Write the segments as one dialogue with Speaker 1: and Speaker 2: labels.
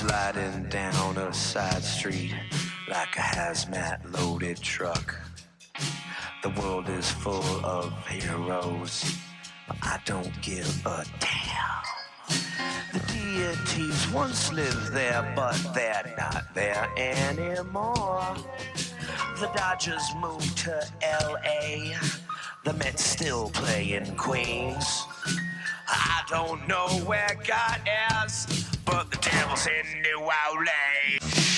Speaker 1: sliding down a side street like a hazmat loaded truck. The world is full of heroes, but I don't give a damn. The deities once lived there, but they're not there anymore. The Dodgers moved to L.A., the Mets still play in Queens. I don't know where God is, but the devil's in New Orleans.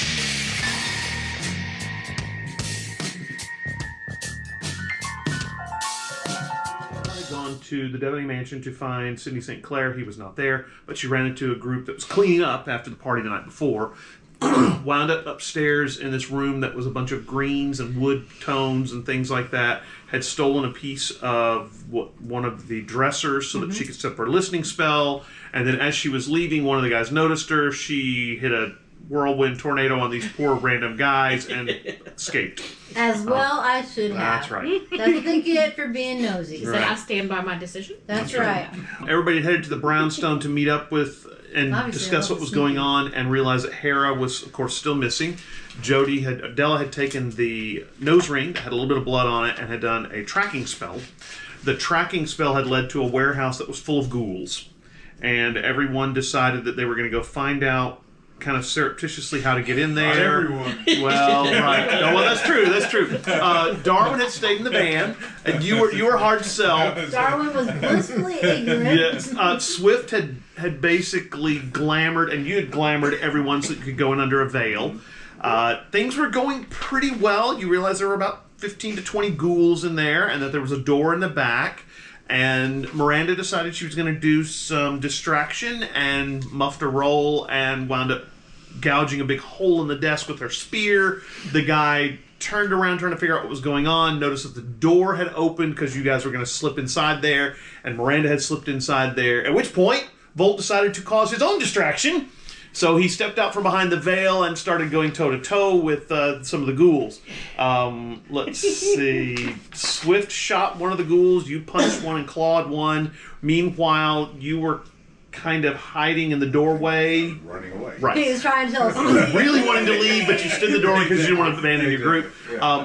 Speaker 2: Gone to the Devaney Mansion to find Sidney St. Clair. He was not there, but she ran into a group that was cleaning up after the party the night before. Wound up upstairs in this room that was a bunch of greens and wood tones and things like that. Had stolen a piece of one of the dressers so that she could set up her listening spell. And then as she was leaving, one of the guys noticed her. She hit a whirlwind tornado on these poor random guys and escaped.
Speaker 3: As well I should have.
Speaker 2: That's right.
Speaker 3: That's what they get for being nosy.
Speaker 4: He said, I stand by my decision.
Speaker 3: That's right.
Speaker 2: Everybody headed to the brownstone to meet up with and discuss what was going on, and realized that Hera was, of course, still missing. Della had taken the nose ring that had a little bit of blood on it and had done a tracking spell. The tracking spell had led to a warehouse that was full of ghouls, and everyone decided that they were going to go find out kind of surreptitiously how to get in there.
Speaker 5: Not everyone.
Speaker 2: Well, right. No, well, that's true. That's true. Darwin had stayed in the van, and you were hard to sell.
Speaker 3: Darwin was blissfully ignorant.
Speaker 2: Yes. Swift had basically glamored, and you had glamored everyone so that you could go in under a veil. Things were going pretty well. You realized there were about 15 to 20 ghouls in there, and that there was a door in the back. And Miranda decided she was going to do some distraction and muffed a roll and wound up gouging a big hole in the desk with her spear. The guy turned around trying to figure out what was going on, noticed that the door had opened because you guys were going to slip inside there, and Miranda had slipped inside there, at which point Volt decided to cause his own distraction. So he stepped out from behind the veil and started going toe-to-toe with some of the ghouls. Let's see. Swift shot one of the ghouls. You punched one and clawed one. Meanwhile, you were kind of hiding in the doorway.
Speaker 5: Running away.
Speaker 2: Right.
Speaker 3: He was trying to tell us.
Speaker 2: Really wanting to leave, but you stood in the doorway because you didn't want to abandon your group.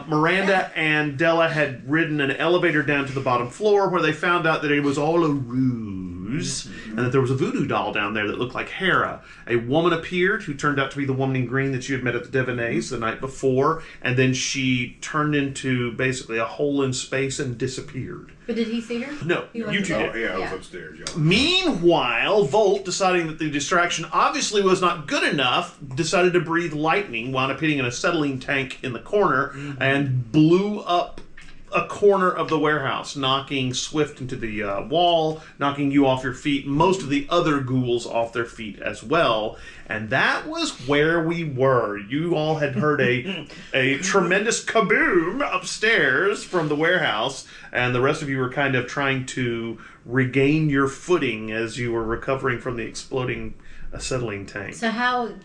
Speaker 2: Miranda and Della had ridden an elevator down to the bottom floor where they found out that it was all a ruse and that there was a voodoo doll down there that looked like Hera. A woman appeared who turned out to be the woman in green that you had met at the Devaney's the night before, and then she turned into basically a hole in space and disappeared.
Speaker 3: But did he see her?
Speaker 2: No,
Speaker 3: He
Speaker 2: you
Speaker 3: wasn't
Speaker 2: two
Speaker 3: there.
Speaker 2: did.
Speaker 5: Yeah, I was upstairs, y'all.
Speaker 2: Meanwhile, Volt, deciding that the distraction obviously was not good enough, decided to breathe lightning, wound up hitting an acetylene tank in the corner, and blew up a corner of the warehouse, knocking Swift into the wall, knocking you off your feet, most of the other ghouls off their feet as well. And that was where we were. You all had heard a tremendous kaboom upstairs from the warehouse, and the rest of you were kind of trying to regain your footing as you were recovering from the exploding acetylene tank.
Speaker 3: So how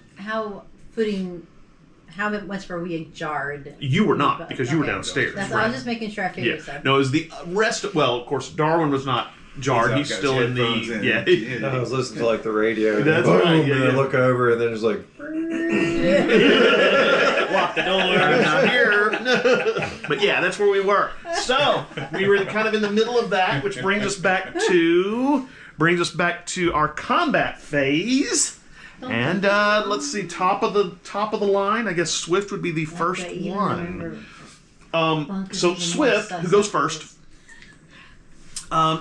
Speaker 3: much were we jarred?
Speaker 2: You were not, because you were downstairs.
Speaker 3: That's, I was just making sure I figured so.
Speaker 2: No, it was the rest. Well, of course, Darwin was not jarred. He's still in the.
Speaker 6: I was listening to like the radio.
Speaker 2: That's
Speaker 6: boom,
Speaker 2: right.
Speaker 6: and then look over, and then it's like.
Speaker 2: Lock the door. Not here. But yeah, that's where we were. So we were kind of in the middle of that, which brings us back to our combat phase. And let's see, top of the line. I guess Swift would be the first one. So Swift, who goes first,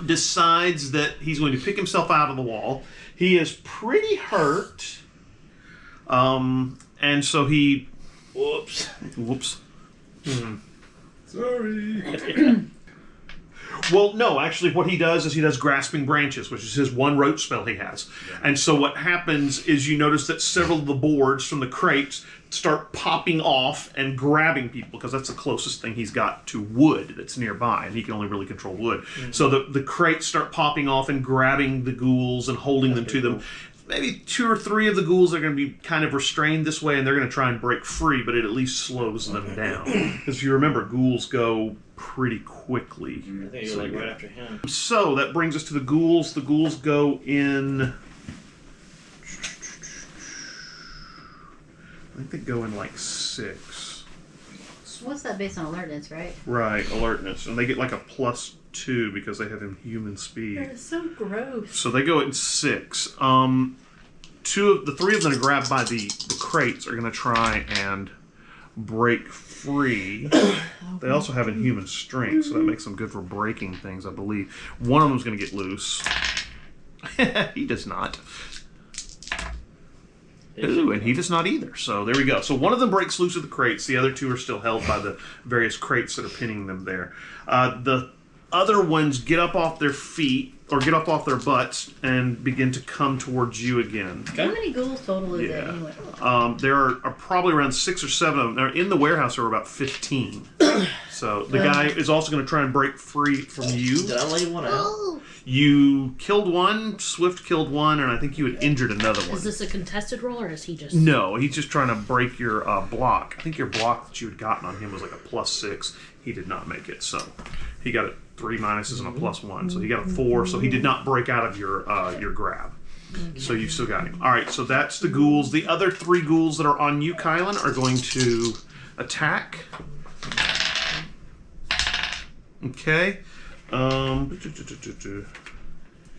Speaker 2: decides that he's going to pick himself out of the wall. He is pretty hurt, and so he, whoops.
Speaker 5: Sorry.
Speaker 2: Well, no, actually what he does is he does Grasping Branches, which is his one roach spell he has. Yeah. And so what happens is you notice that several of the boards from the crates start popping off and grabbing people, because that's the closest thing he's got to wood that's nearby, and he can only really control wood. Mm-hmm. So the crates start popping off and grabbing the ghouls and holding them to them. Maybe 2 or 3 of the ghouls are going to be kind of restrained this way, and they're going to try and break free, but it at least slows them down. Because if you remember, ghouls go pretty quickly.
Speaker 7: I think you were like right after him.
Speaker 2: So that brings us to the ghouls. The ghouls go in I think they go in like 6.
Speaker 3: What's that based on alertness, right?
Speaker 2: Right, alertness. And they get like a +2 because they have inhuman speed.
Speaker 3: That is so gross.
Speaker 2: So they go in 6. The 3 of them are grabbed by the crates are going to try and break free. They also have inhuman strength, so that makes them good for breaking things, I believe. One of them's going to get loose. He does not. Ooh, and he does not either. So there we go. So one of them breaks loose of the crates. The other 2 are still held by the various crates that are pinning them there. The other ones get up off their feet, or get up off their butts, and begin to come towards you again.
Speaker 3: How many ghouls total is it anyway?
Speaker 2: There are probably around 6 or 7 of them. Now, in the warehouse, there are about 15. So the guy is also going to try and break free from you.
Speaker 4: Did I lay one out?
Speaker 2: You killed one, Swift killed one, and I think you had injured another one.
Speaker 7: Is this a contested roll, or is he just...
Speaker 2: No, he's just trying to break your block. I think your block that you had gotten on him was like a +6. He did not make it, so he got it 3 minuses and a +1. So he got a 4, so he did not break out of your grab. So you've still got him. All right, so that's the ghouls. The other 3 ghouls that are on you, Kylan, are going to attack. Okay.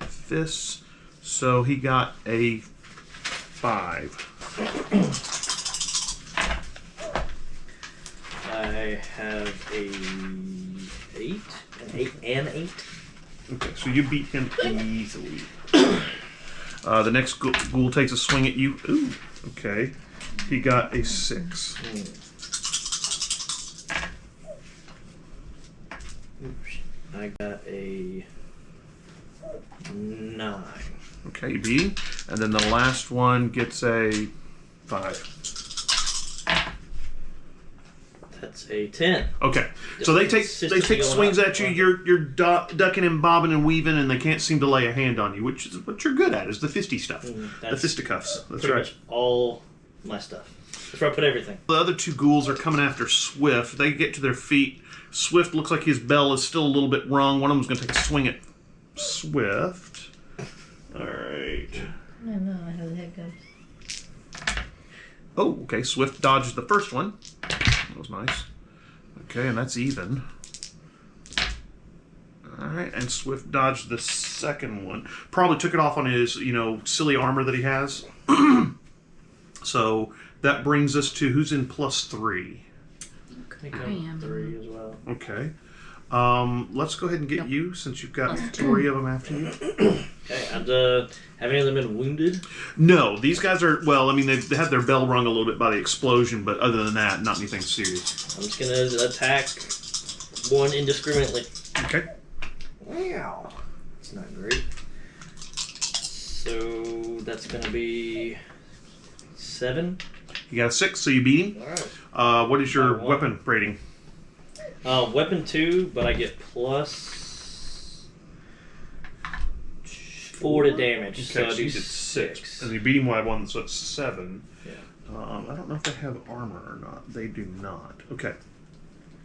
Speaker 2: Fists. So he got a 5.
Speaker 4: I have a 8, an 8.
Speaker 2: Okay, so you beat him easily. The next ghoul takes a swing at you. Ooh, okay. He got a 6.
Speaker 4: I got a 9.
Speaker 2: Okay, you beat him. And then the last one gets a 5.
Speaker 4: That's a 10.
Speaker 2: Okay, so they take swings at you. You're ducking and bobbing and weaving, and they can't seem to lay a hand on you, which is what you're good at, is the fisty stuff, the fisticuffs. That's
Speaker 4: pretty
Speaker 2: right.
Speaker 4: much all my stuff. That's where I put everything.
Speaker 2: The other 2 ghouls are coming after Swift. They get to their feet. Swift looks like his bell is still a little bit rung. One of them's going to take a swing at Swift. All right.
Speaker 3: I don't know how the heck goes.
Speaker 2: Oh, okay. Swift dodges the first one. That was nice. Okay, and that's even. All right, and Swift dodged the second one. Probably took it off on his, silly armor that he has. So that brings us to who's in +3.
Speaker 4: I think
Speaker 7: I
Speaker 4: I'm
Speaker 7: am.
Speaker 4: 3 as well.
Speaker 2: Okay. Let's go ahead and get you, since you've got 3 of them after you.
Speaker 4: Okay, and have any of them been wounded?
Speaker 2: No, these guys are, they had their bell rung a little bit by the explosion, but other than that, not anything serious.
Speaker 4: I'm just going to attack one indiscriminately.
Speaker 2: Okay.
Speaker 4: Wow. It's not great. So that's going to be 7.
Speaker 2: You got a 6, so you beat him.
Speaker 4: Alright.
Speaker 2: What is your
Speaker 4: 1.
Speaker 2: weapon rating?
Speaker 4: Weapon 2, but I get +4 to damage.
Speaker 2: Okay,
Speaker 4: So I
Speaker 2: so
Speaker 4: do
Speaker 2: you did 6. And you beat him by 1, so it's 7.
Speaker 4: Yeah.
Speaker 2: I don't know if they have armor or not. They do not. Okay.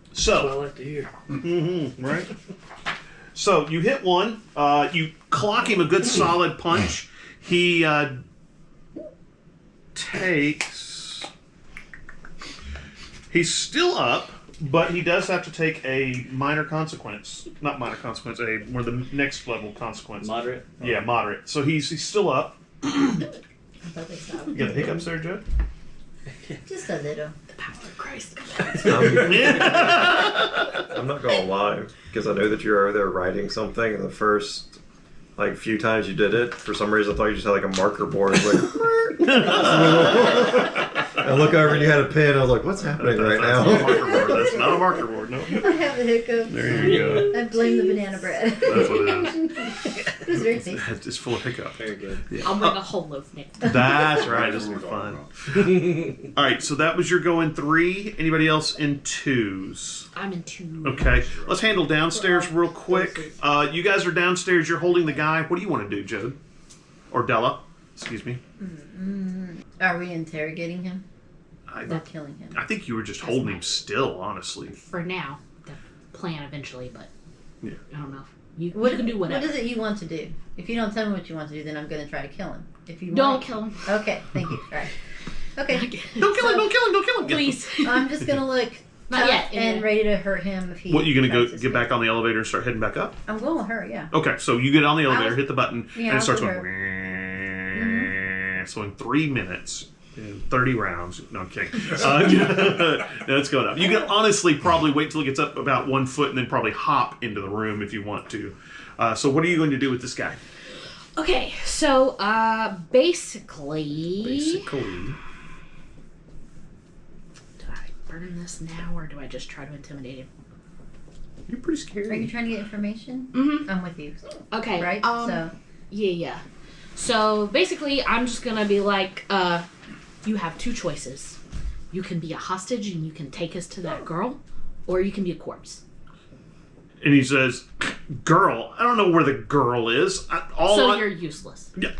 Speaker 4: That's what I
Speaker 2: So,
Speaker 4: like to hear.
Speaker 2: right? So you hit one. You clock him a good solid punch. He takes. He's still up, but he does have to take a minor consequence. Not minor consequence. More the next level consequence.
Speaker 4: Moderate?
Speaker 2: Yeah, moderate. So he's still up.
Speaker 3: I thought they stopped.
Speaker 2: You got hiccups there, Joe?
Speaker 3: Just a little.
Speaker 7: The power of Christ.
Speaker 6: I'm not gonna lie, because I know that you're over there writing something, and the first few times you did it, for some reason I thought you just had a marker board. I look over and you had a pen. I was like, "What's happening right now?"
Speaker 2: That's not a marker board. That's not a marker board. No.
Speaker 3: I have the hiccups.
Speaker 2: There you go.
Speaker 3: I blame the banana bread.
Speaker 2: That's what it is.
Speaker 3: It was very tasty.
Speaker 2: It's full of hiccups.
Speaker 4: Very good.
Speaker 7: I'll make a whole loaf next time.
Speaker 2: That's right. This will be fun. All right. So that was your going 3. Anybody else in 2s?
Speaker 7: I'm in 2.
Speaker 2: Okay. Let's handle downstairs real quick. You guys are downstairs. You're holding the guy. What do you want to do, Jode? Or Della? Excuse me.
Speaker 3: Are we interrogating him?
Speaker 2: I
Speaker 3: Or killing him?
Speaker 2: think you were just holding him still, honestly.
Speaker 7: For now. The plan eventually, but
Speaker 2: Yeah.
Speaker 7: I don't know. You
Speaker 3: What
Speaker 7: can do whatever.
Speaker 3: What is it you want to do? If you don't tell me what you want to do, then I'm going to try to kill him. If you
Speaker 7: Don't
Speaker 3: want-
Speaker 7: kill him.
Speaker 3: Okay, thank you. All right. Okay.
Speaker 2: Don't kill him! Don't kill him! Don't kill him!
Speaker 7: Please.
Speaker 3: I'm just gonna look
Speaker 7: Not
Speaker 3: tough
Speaker 7: yet,
Speaker 3: and
Speaker 7: yeah.
Speaker 3: ready to hurt him if he.
Speaker 2: What, you gonna
Speaker 3: tries
Speaker 2: go
Speaker 3: to
Speaker 2: get back
Speaker 3: escape.
Speaker 2: on the elevator and start heading back up?
Speaker 3: I'm going with her. Yeah.
Speaker 2: Okay, so you get on the elevator,
Speaker 3: was-
Speaker 2: hit the button,
Speaker 3: Yeah,
Speaker 2: and
Speaker 3: I
Speaker 2: it starts
Speaker 3: was
Speaker 2: going.
Speaker 3: with
Speaker 2: So in 3 minutes, in 30 rounds. No, I'm kidding. That's going up. You can honestly probably wait till it gets up about 1 foot and then probably hop into the room if you want to. So what are you going to do with this guy?
Speaker 7: Okay, so basically.
Speaker 2: Basically.
Speaker 7: Do I burn this now or do I just try to intimidate him?
Speaker 2: You're pretty
Speaker 3: Are you
Speaker 2: scary.
Speaker 3: trying to get information?
Speaker 7: Mm-hmm.
Speaker 3: I'm with you.
Speaker 7: Okay.
Speaker 3: Right. So.
Speaker 7: Yeah. So basically, I'm just gonna be like, you have two choices. You can be a hostage and you can take us to that girl, or you can be a corpse.
Speaker 2: And he says, girl, I don't know where the girl is.
Speaker 7: You're useless.
Speaker 2: Yeah.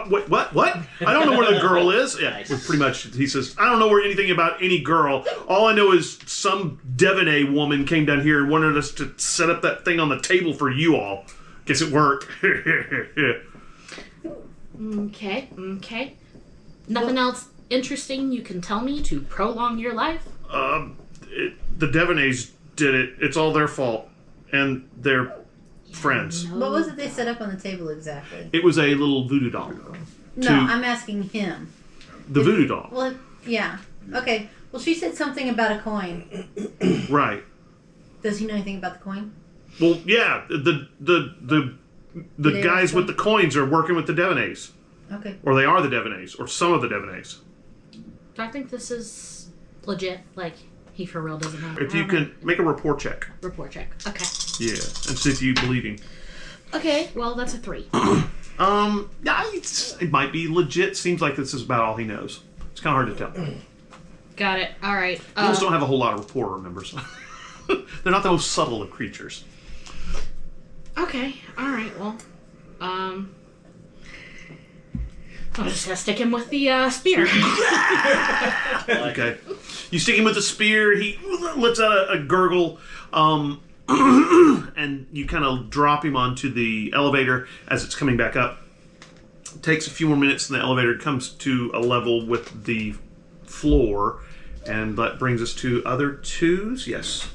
Speaker 2: Wait, what? What? I don't know where the girl is. Yeah,
Speaker 4: Nice.
Speaker 2: we're pretty much. He says, I don't know where anything about any girl. All I know is some Devonay woman came down here and wanted us to set up that thing on the table for you all. Guess it worked.
Speaker 7: Okay. Nothing else interesting you can tell me to prolong your life?
Speaker 2: The Devonays did it. It's all their fault. And their friends.
Speaker 7: No.
Speaker 3: What was it they set up on the table exactly?
Speaker 2: It was a little voodoo doll.
Speaker 3: No, I'm asking him.
Speaker 2: The voodoo doll.
Speaker 3: Well, yeah. Okay. Well, she said something about a coin.
Speaker 2: Right.
Speaker 3: Does he know anything about the coin?
Speaker 2: Well, yeah. The
Speaker 3: They
Speaker 2: guys
Speaker 3: were-
Speaker 2: with the coins are working with the Devonays.
Speaker 3: Okay.
Speaker 2: Or they are the Devonays. Or some of the Devonays.
Speaker 7: Do I think this is legit? Like, he for real doesn't know?
Speaker 2: If
Speaker 7: I
Speaker 2: you
Speaker 7: don't
Speaker 2: can
Speaker 7: know.
Speaker 2: make a report check.
Speaker 7: Report check. Okay.
Speaker 2: Yeah. And see if you believe him.
Speaker 7: Okay, well, that's a 3.
Speaker 2: Yeah, it might be legit. Seems like this is about all he knows. It's kind of hard to tell.
Speaker 7: Got it. All right.
Speaker 2: Ghouls don't have a whole lot of rapport, remember? So they're not the most subtle of creatures.
Speaker 7: Okay. All right. Well, I'm just gonna stick him with the spear.
Speaker 2: Okay. You stick him with a spear. He lets out a gurgle, and you kind of drop him onto the elevator as it's coming back up. It takes a few more minutes, and the elevator comes to a level with the floor, and that brings us to other twos. Yes.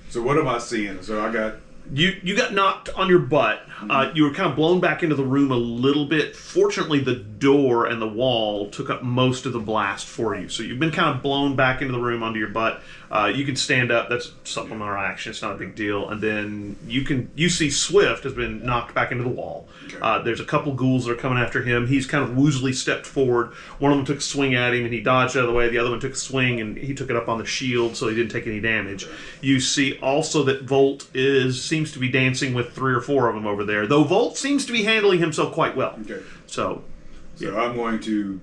Speaker 5: So what am I seeing? So I got
Speaker 2: You got knocked on your butt. You were kind of blown back into the room a little bit. Fortunately, the door and the wall took up most of the blast for you. So you've been kind of blown back into the room onto your butt. You can stand up. That's supplemental action. It's not a big deal. And then you see Swift has been knocked back into the wall.
Speaker 5: Okay.
Speaker 2: There's a couple ghouls that are coming after him. He's kind of woozily stepped forward. One of them took a swing at him and he dodged out of the way. The other one took a swing and he took it up on the shield, so he didn't take any damage. You see also that Volt seems to be dancing with 3 or 4 of them over there, though Volt seems to be handling himself quite well.
Speaker 5: okay.
Speaker 2: So
Speaker 5: I'm going to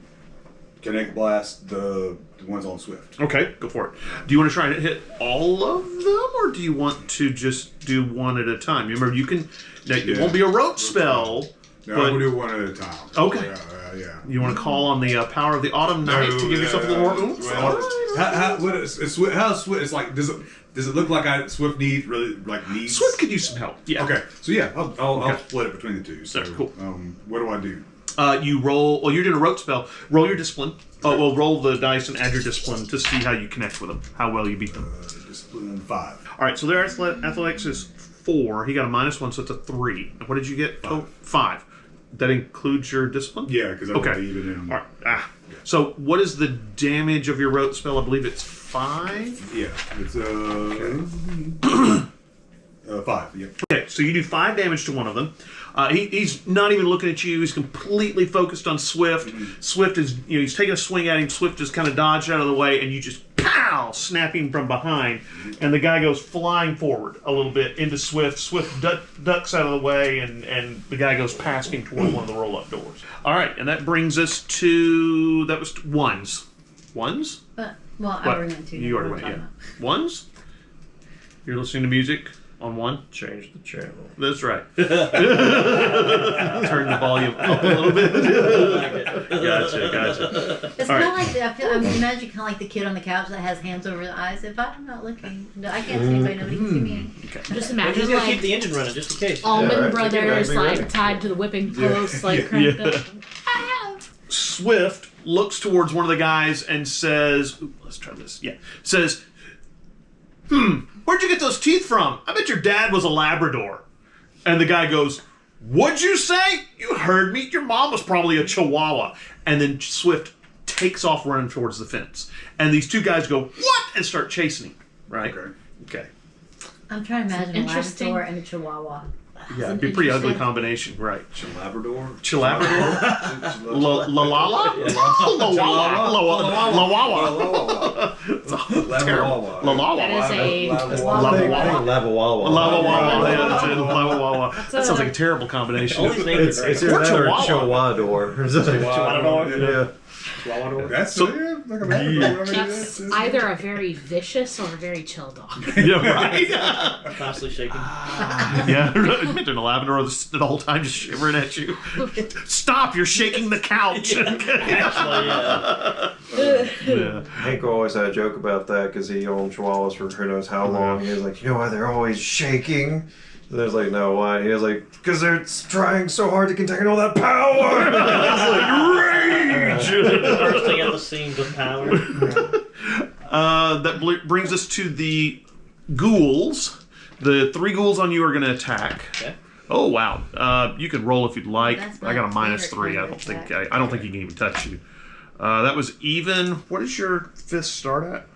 Speaker 5: connect blast the ones on Swift.
Speaker 2: okay, go for it. Do you want to try and hit all of them, or do you want to just do one at a time? Remember, you can. Now, it
Speaker 5: Yeah.
Speaker 2: won't be a rote spell.
Speaker 5: No,
Speaker 2: But-
Speaker 5: I'm going to do one at a time.
Speaker 2: Okay.
Speaker 5: Yeah.
Speaker 2: You want to call on the power of the autumn night to give yourself a little more oomph?
Speaker 5: Well,
Speaker 2: All right.
Speaker 5: how Swift? It's like does it look like Swift needs needs?
Speaker 2: Swift could use some help. Yeah.
Speaker 5: Okay, so yeah, I'll
Speaker 2: Okay.
Speaker 5: split it between the two. So
Speaker 2: That's cool.
Speaker 5: What do I do?
Speaker 2: You roll. Well, you're doing a rote spell. Roll your discipline. Oh, well, roll the dice and add your discipline to see how you connect with them, how well you beat them.
Speaker 5: Discipline 5.
Speaker 2: All right. So their athletics is 4. He got a -1, so it's a 3. What did you get? 5. That includes your discipline.
Speaker 5: Yeah, because I
Speaker 2: Okay.
Speaker 5: believe it in.
Speaker 2: All right. So what is the damage of your rote spell? I believe it's 5.
Speaker 5: Yeah, it's 5. Yeah.
Speaker 2: Okay, so you do 5 damage to one of them. He's not even looking at you. He's completely focused on Swift. Swift is, he's taking a swing at him. Swift just kind of dodged out of the way, and you just pow, snap him from behind, and the guy goes flying forward a little bit into Swift. Swift ducks out of the way, and the guy goes past him toward one of the roll-up doors. All right, and that brings us to that was ones. Ones?
Speaker 3: I
Speaker 2: What?
Speaker 3: already went to.
Speaker 2: You already went, yeah. Ones? You're listening to music on 1?
Speaker 6: Change the channel.
Speaker 2: That's right. Turn the volume up a little bit. Gotcha.
Speaker 3: It's
Speaker 2: All
Speaker 3: kind
Speaker 2: right.
Speaker 3: of like I'm imagining kind of like the kid on the couch that has hands over the eyes. If I'm not looking, I can't see anybody. Nobody can see me.
Speaker 7: Just
Speaker 4: We're
Speaker 7: imagine
Speaker 4: just gonna keep
Speaker 7: like
Speaker 4: the engine running just in case.
Speaker 7: Allman
Speaker 6: Yeah, right.
Speaker 7: Brothers
Speaker 6: Keep it
Speaker 7: like
Speaker 6: running.
Speaker 7: tied to the whipping post, like cranked
Speaker 2: Yeah.
Speaker 7: up. Ah!
Speaker 2: Swift looks towards one of the guys and says, ooh, let's try this. Yeah. Says, where'd you get those teeth from? I bet your dad was a Labrador. And the guy goes, what'd you say? You heard me. Your mom was probably a Chihuahua. And then Swift takes off running towards the fence. And these two guys go, what? And start chasing him. Right? Okay.
Speaker 3: I'm trying to imagine a
Speaker 7: Interesting.
Speaker 3: Labrador and a Chihuahua.
Speaker 2: Yeah, it'd be a pretty ugly combination. Right.
Speaker 5: Labrador?
Speaker 2: Chilabrador? La la la la? La Wawa.
Speaker 5: Labrador.
Speaker 2: La Wawa.
Speaker 7: That is a
Speaker 6: Lava Wawa.
Speaker 2: Lava Wawa. Yeah, that's it. Lava Wawa. That sounds like a terrible combination.
Speaker 4: All these names are
Speaker 6: It's
Speaker 4: great.
Speaker 6: either that or
Speaker 2: Chihuahua.
Speaker 6: Chihuahua. Yeah.
Speaker 4: Chihuahua.
Speaker 5: That's
Speaker 2: So-
Speaker 5: like a Labrador.
Speaker 7: That's either a very vicious or a very chill dog.
Speaker 2: Yeah, right?
Speaker 4: Constantly shaking.
Speaker 2: Yeah, imagine a Labrador the whole time just shivering at you. Stop, you're shaking the couch.
Speaker 4: Actually,
Speaker 2: Yeah.
Speaker 6: Hank always had a joke about that because he owned Chihuahuas for who knows how long. He was like, you know why they're always shaking? And I was like, no, why? He was like, because they're trying so hard to contain all that power.
Speaker 4: bursting at the seams of power.
Speaker 2: That brings us to the ghouls. The 3 ghouls on you are going to attack.
Speaker 4: Okay.
Speaker 2: Oh wow! You can roll if you'd like.
Speaker 3: That's
Speaker 2: I got a
Speaker 3: my
Speaker 2: -3.
Speaker 3: favorite
Speaker 2: I
Speaker 3: kind
Speaker 2: don't
Speaker 3: of
Speaker 2: think
Speaker 3: attack.
Speaker 2: I don't think he can even touch you. That was even. What does your fist start at?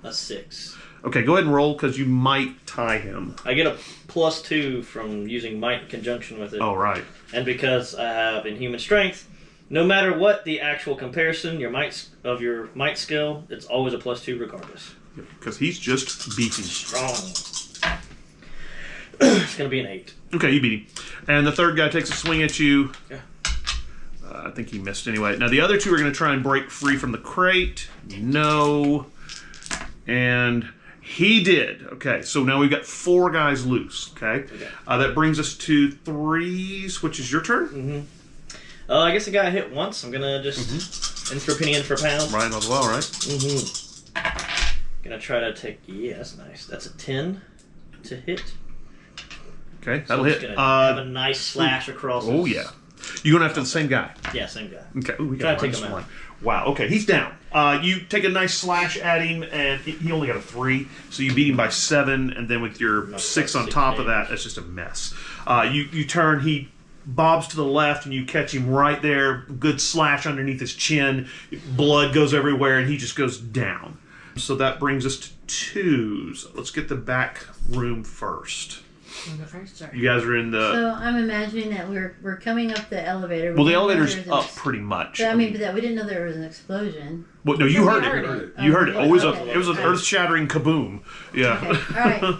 Speaker 4: A 6.
Speaker 2: Okay, go ahead and roll because you might tie him.
Speaker 4: I get a +2 from using might in conjunction with it.
Speaker 2: Oh right.
Speaker 4: And because I have inhuman strength, no matter what the actual comparison, your might skill, it's always a +2 regardless.
Speaker 2: Because he's just beefy.
Speaker 4: Strong. It's gonna be an 8.
Speaker 2: Okay, you beat him. And the third guy takes a swing at you.
Speaker 4: Yeah.
Speaker 2: I think he missed anyway. Now the other 2 are going to try and break free from the crate. No. And he did. Okay, so now we've got 4 guys loose. Okay. That brings us to 3s, which is your turn.
Speaker 4: I guess I got hit once. I'm gonna just in for penny, in for pound.
Speaker 2: Right as well, right?
Speaker 4: Gonna try to take. Yeah, that's nice. That's a 10 to hit.
Speaker 2: Okay,
Speaker 4: So
Speaker 2: that'll
Speaker 4: I'm
Speaker 2: hit.
Speaker 4: just gonna have a nice slash across.
Speaker 2: Oh
Speaker 4: his-
Speaker 2: yeah. You're going after the same guy.
Speaker 4: Yeah, same guy.
Speaker 2: Okay. Ooh, we
Speaker 4: Try
Speaker 2: got
Speaker 4: to take
Speaker 2: -1.
Speaker 4: him out.
Speaker 2: Wow. Okay, he's down. You take a nice slash at him, and he only got a 3, so you beat him by 7, and then with your
Speaker 4: That's
Speaker 2: 6 on
Speaker 4: 6
Speaker 2: top of that,
Speaker 4: damage.
Speaker 2: that's just a mess. You turn, he bobs to the left, and you catch him right there. Good slash underneath his chin. Blood goes everywhere, and he just goes down. So that brings us to 2s. Let's get the back room first. You guys are in the.
Speaker 3: So I'm imagining that we're coming up the elevator.
Speaker 2: Well, the
Speaker 3: didn't know
Speaker 2: elevator's
Speaker 3: there was
Speaker 2: up pretty much.
Speaker 3: I mean, but that we didn't know there was an explosion.
Speaker 2: Well, no, you
Speaker 3: We
Speaker 2: heard
Speaker 3: heard
Speaker 2: it.
Speaker 3: it.
Speaker 2: You heard it. Always
Speaker 3: Okay.
Speaker 2: it was an earth-shattering kaboom. Yeah.
Speaker 3: Okay. All right.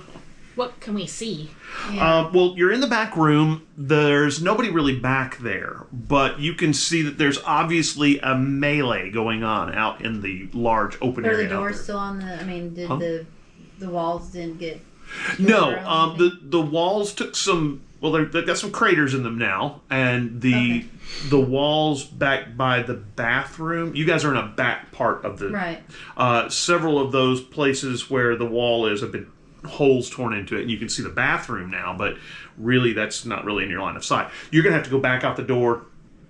Speaker 7: What can we see?
Speaker 3: Yeah.
Speaker 2: Well, you're in the back room. There's nobody really back there, but you can see that there's obviously a melee going on out in the large open
Speaker 3: Are
Speaker 2: area.
Speaker 3: the
Speaker 2: out
Speaker 3: doors
Speaker 2: there.
Speaker 3: still on the? I mean, did
Speaker 2: Huh?
Speaker 3: the walls didn't get?
Speaker 2: No,
Speaker 3: or anything?
Speaker 2: the walls took some. Well, they've got some craters in them now, and
Speaker 3: Okay.
Speaker 2: the walls back by the bathroom. You guys are in a back part of the.
Speaker 3: Right.
Speaker 2: Several of those places where the wall is have been holes torn into it, and you can see the bathroom now. But really, that's not really in your line of sight. You're gonna have to go back out the door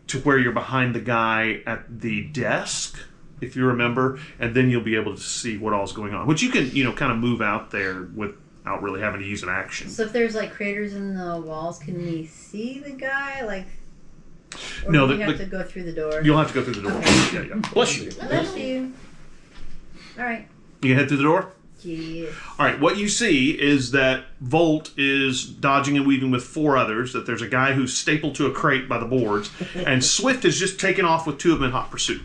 Speaker 2: to where you're behind the guy at the desk, if you remember, and then you'll be able to see what all's going on. Which you can, kind of move out there without really having to use an action.
Speaker 3: So if there's like craters in the walls, can we see the guy? Like, or
Speaker 2: No,
Speaker 3: do we
Speaker 2: the-
Speaker 3: have
Speaker 2: the-
Speaker 3: to go through the door?
Speaker 2: You'll have to go through the door.
Speaker 3: Okay.
Speaker 2: Yeah. Bless you.
Speaker 3: Bless you. All right.
Speaker 2: You can head through the door.
Speaker 3: Yes.
Speaker 2: All right, what you see is that Volt is dodging and weaving with 4 others, that there's a guy who's stapled to a crate by the boards, and Swift has just taken off with 2 of them in hot pursuit.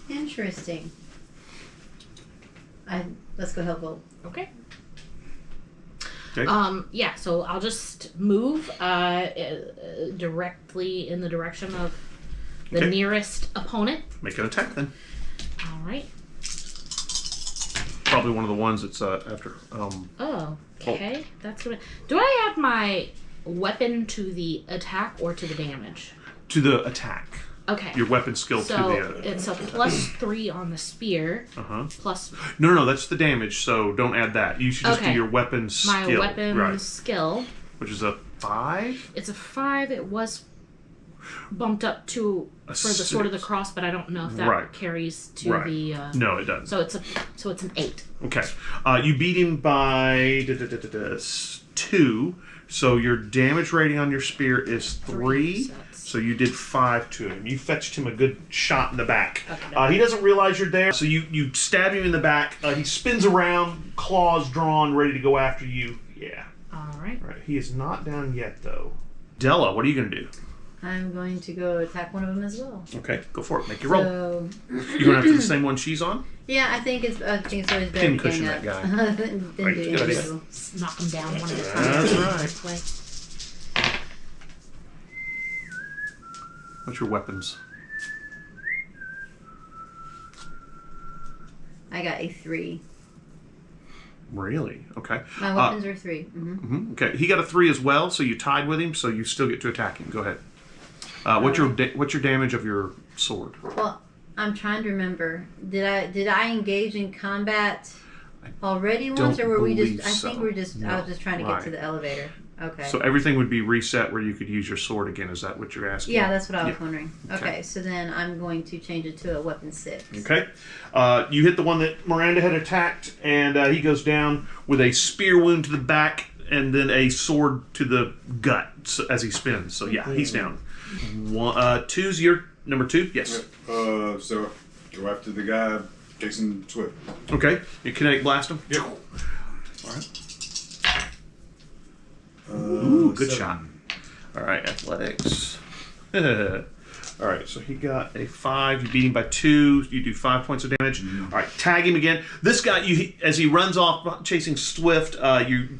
Speaker 3: Interesting. Let's go help Volt.
Speaker 7: Okay.
Speaker 2: Okay.
Speaker 7: Yeah, so I'll just move directly in the direction of the
Speaker 2: Okay.
Speaker 7: nearest opponent.
Speaker 2: Make an attack then.
Speaker 7: All right.
Speaker 2: Probably one of the ones that's after.
Speaker 7: Oh, okay. That's what. Do I have my weapon to the attack or to the damage?
Speaker 2: To the attack.
Speaker 7: Okay.
Speaker 2: Your weapon skill
Speaker 7: so
Speaker 2: to the.
Speaker 7: it's a +3 on the spear. Plus
Speaker 2: No, that's the damage. So don't add that. You should just do
Speaker 7: Okay.
Speaker 2: your weapon skill.
Speaker 7: my weapon
Speaker 2: right?
Speaker 7: skill.
Speaker 2: Which is a 5.
Speaker 7: It's a 5. It was bumped up to for the sword of the cross, but I don't know if that carries to the.
Speaker 2: No, it doesn't.
Speaker 7: So it's an 8.
Speaker 2: Okay, you beat him by 2. So your damage rating on your spear is 3. So you did 5 to him. You fetched him a good shot in the back. Okay, he doesn't realize you're there, so you stab him in the back. He spins around, claws drawn, ready to go after you. Yeah.
Speaker 7: All right.
Speaker 2: He is not down yet, though. Della, what are you going to do?
Speaker 3: I'm going to go attack one of them as well.
Speaker 2: Okay, go for it. Make your roll. You going after the same one she's on?
Speaker 3: Yeah, I think it's always better to
Speaker 2: Pincushion
Speaker 3: gang
Speaker 2: that
Speaker 3: up
Speaker 2: guy.
Speaker 3: than do
Speaker 2: Right, good idea.
Speaker 3: individual.
Speaker 7: Knock them down one at a time.
Speaker 2: That's right.
Speaker 7: Way.
Speaker 2: What's your weapons?
Speaker 3: I got a 3.
Speaker 2: Really? Okay.
Speaker 3: My weapons are 3.
Speaker 2: Okay, he got a 3 as well, so you tied with him, so you still get to attack him. Go ahead. What's your damage of your sword?
Speaker 3: Well, I'm trying to remember. Did I engage in combat already once, or were we just? I think we're just.
Speaker 2: No.
Speaker 3: I was just trying to get to the elevator. Okay.
Speaker 2: So everything would be reset where you could use your sword again. Is that what you're asking?
Speaker 3: Yeah, that's what I was
Speaker 2: Yeah.
Speaker 3: wondering. Okay, so then I'm going to change it to a weapon 6.
Speaker 2: Okay. You hit the one that Miranda had attacked, and he goes down with a spear wound to the back and then a sword to the gut as he spins. So yeah, he's down. 2's your number 2? Yes.
Speaker 5: So go after the guy chasing Swift.
Speaker 2: Okay. You kinetic blast him?
Speaker 5: Yep.
Speaker 2: All right. Ooh, good
Speaker 5: 7.
Speaker 2: shot. All right, athletics. All right, so he got a 5. You beat him by 2. You do 5 points of damage. All right, tag him again. This guy, as he runs off chasing Swift, you